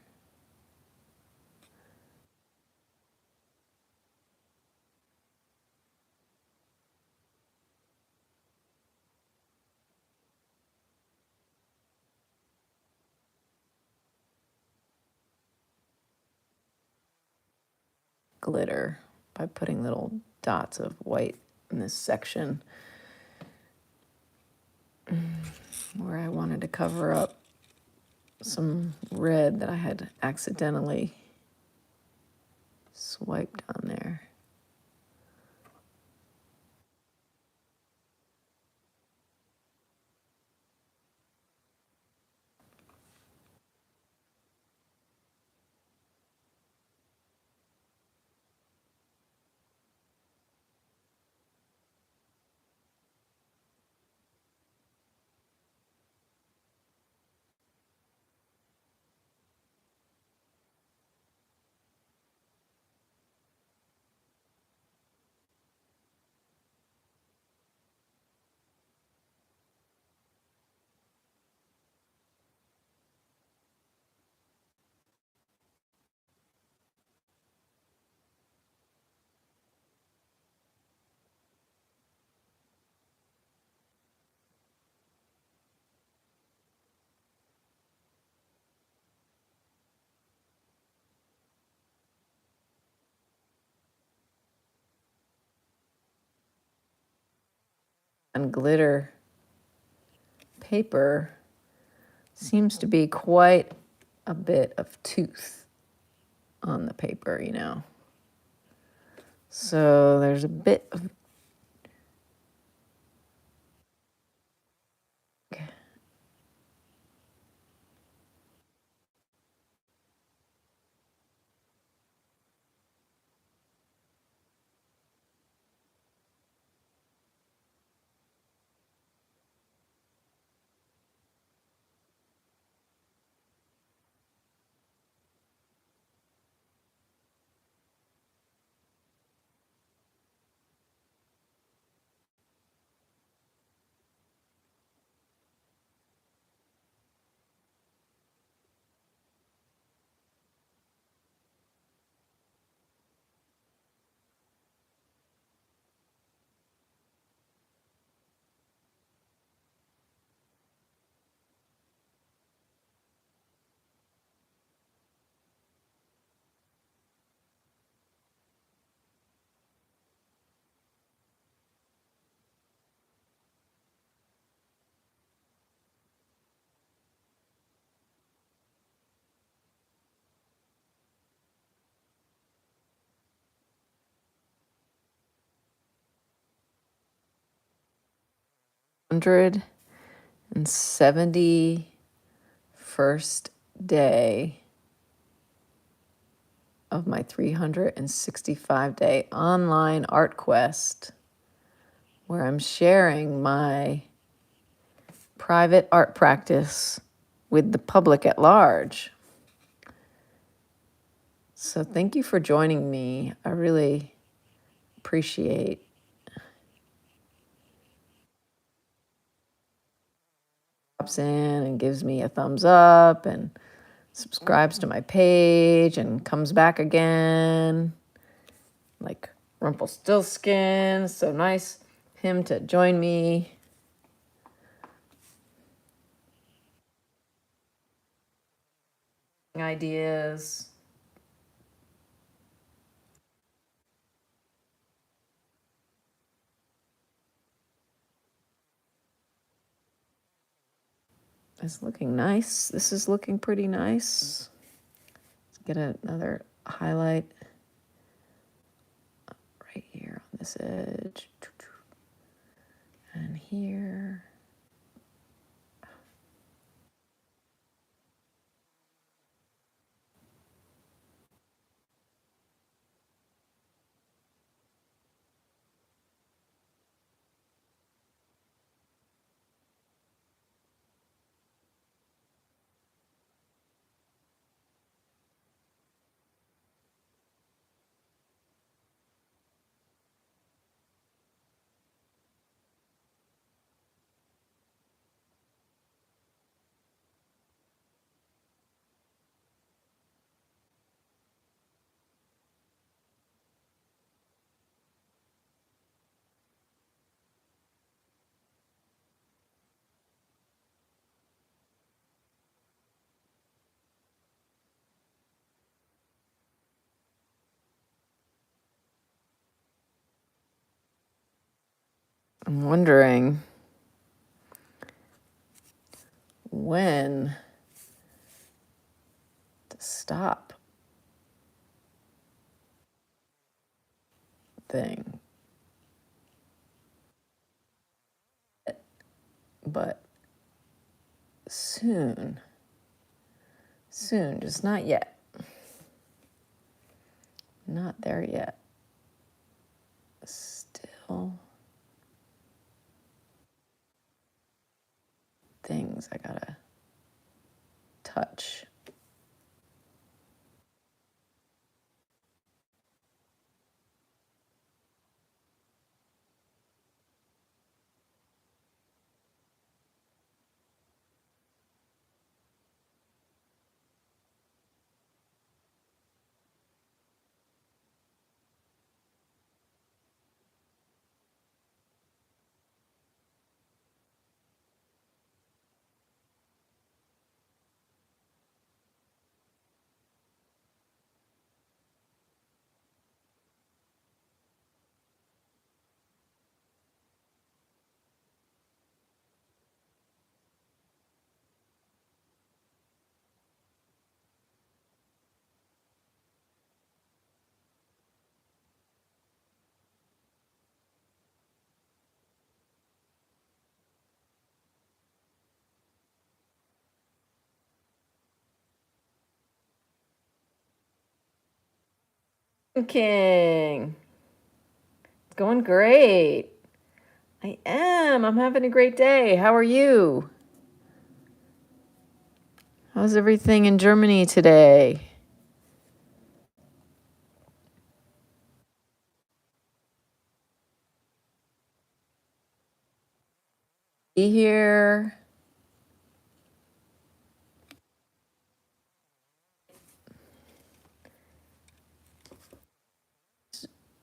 Glitter by putting little dots of white in this section where I wanted to cover up some red that I had accidentally swiped on there. and glitter paper seems to be quite a bit of tooth on the paper, you know. So there's a bit of 171st day of my 365-day online art quest, where I'm sharing my private art practice with the public at large. So thank you for joining me. I really appreciate pops in and gives me a thumbs up and subscribes to my page and comes back again. Like Rumpelstiltskin, so nice him to join me. Ideas. It's looking nice. This is looking pretty nice. Let's get another highlight right here on this edge. And here. I'm wondering when to stop thing. But soon, just not yet. Not there yet. Still things I gotta touch. King. It's going great. I am. I'm having a great day. How are you? How's everything in Germany today? Be here.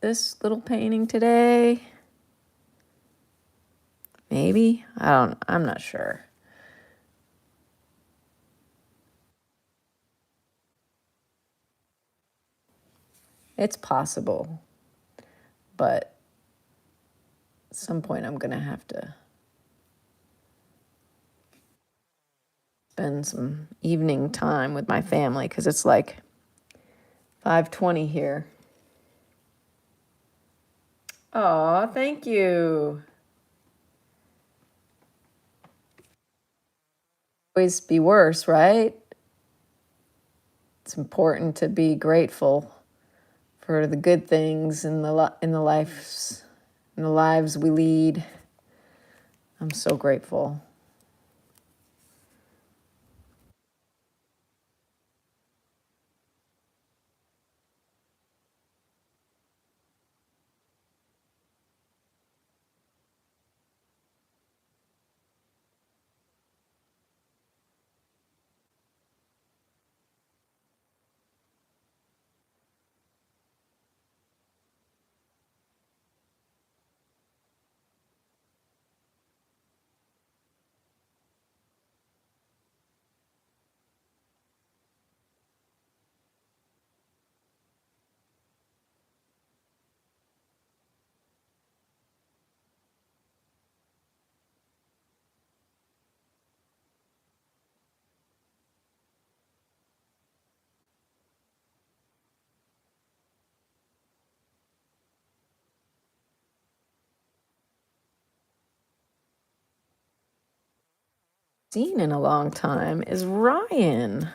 This little painting today. Maybe. I'm not sure. It's possible. But at some point I'm going to have to spend some evening time with my family because it's like 5:20 here. Oh, thank you. Always be worse, right? It's important to be grateful for the good things in the lives we lead. I'm so grateful. Seen in a long time is Ryan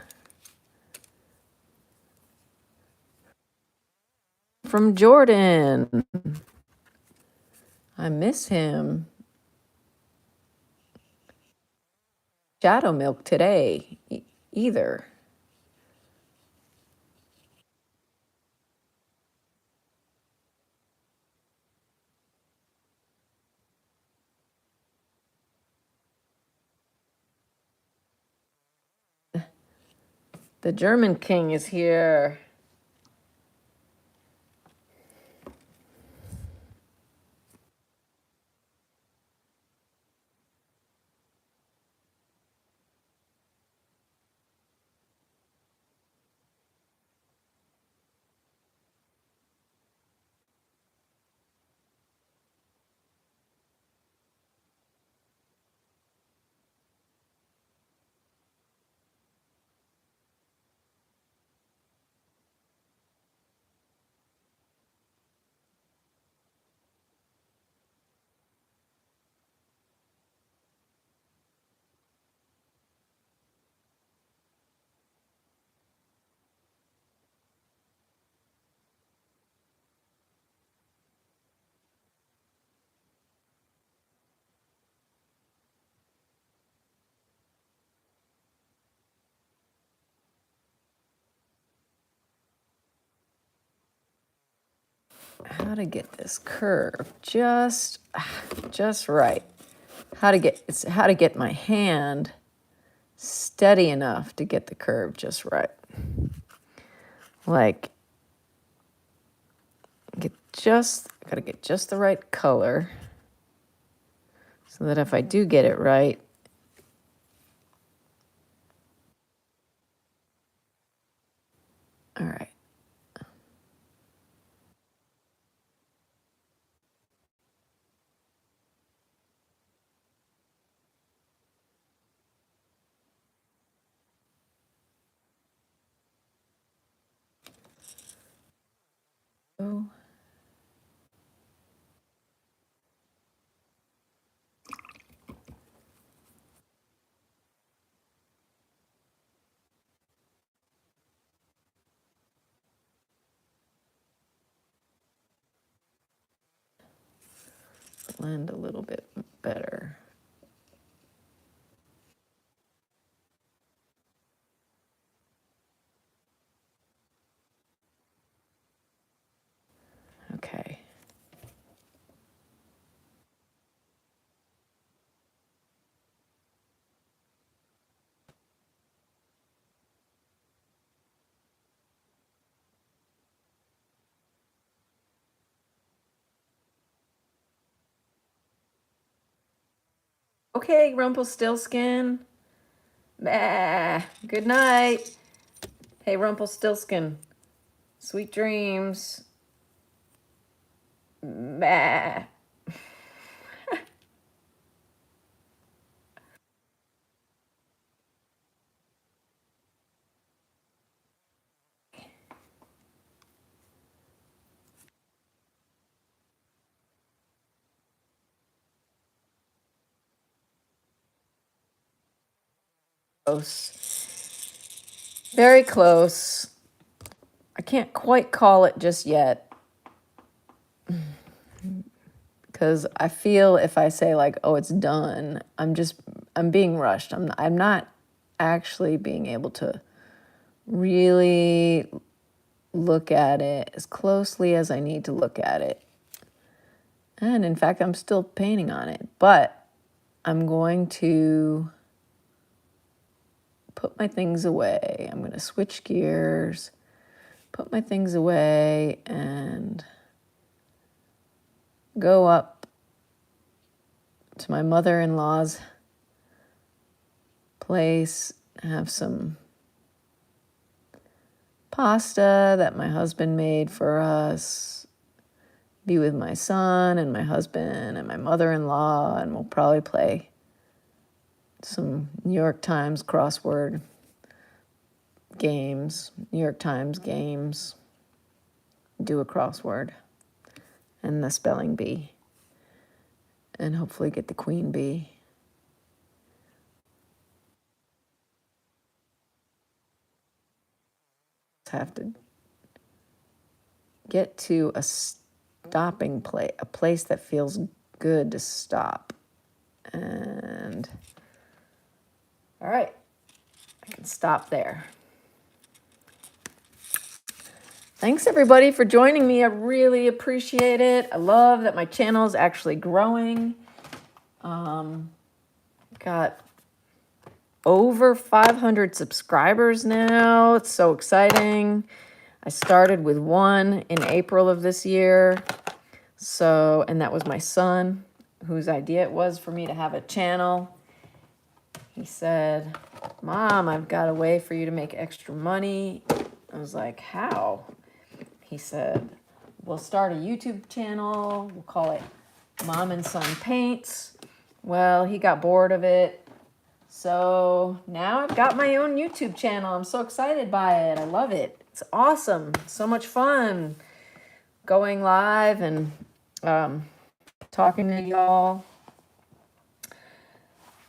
from Jordan. I miss him. Shadow Milk today either. The German King is here. How to get this curve just right. How to get my hand steady enough to get the curve just right. Like gotta get just the right color so that if I do get it right, all right. Oh. blend a little bit better. Okay. Okay, Rumpelstiltskin. Bah. Good night. Hey, Rumpelstiltskin. Sweet dreams. Bah. Close. Very close. I can't quite call it just yet. Because I feel if I say like, oh, it's done, I'm being rushed. I'm not actually being able to really look at it as closely as I need to look at it. And in fact, I'm still painting on it, but I'm going to put my things away. I'm going to switch gears, put my things away, and go up to my mother-in-law's place, have some pasta that my husband made for us, be with my son and my husband and my mother-in-law, and we'll probably play some New York Times crossword games, New York Times games, do a crossword and the spelling bee, and hopefully get the queen bee. Have to get to a stopping place, a place that feels good to stop. And all right, I can stop there. Thanks everybody for joining me. I really appreciate it. I love that my channel is actually growing. Got over 500 subscribers now. It's so exciting. I started with one in April of this year. So, and that was my son, whose idea it was for me to have a channel. He said, Mom, I've got a way for you to make extra money. I was like, how? He said, we'll start a YouTube channel. We'll call it Mom and Son Paints. Well, he got bored of it. So now I've got my own YouTube channel. I'm so excited by it. I love it. It's awesome. So much fun going live and talking to y'all.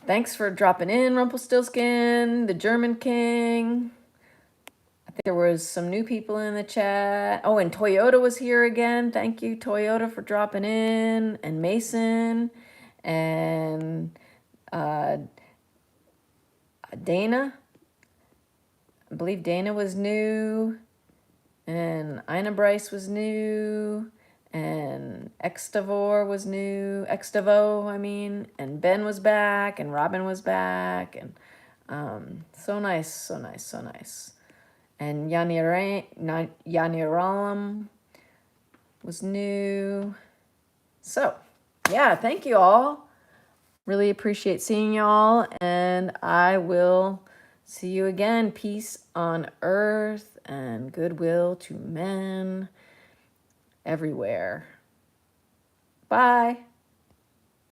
Thanks for dropping in, Rumpelstiltskin, the German King. I think there was some new people in the chat. Oh, and Toyota was here again. Thank you, Toyota, for dropping in. And Mason. And Dana. I believe Dana was new. And Ina Bryce was new. And Extavo was new. And Ben was back. And Robin was back. And so nice, so nice, so nice. And Yaniralam was new. So, yeah, thank you all. Really appreciate seeing y'all. And I will see you again. Peace on earth and goodwill to men everywhere. Bye.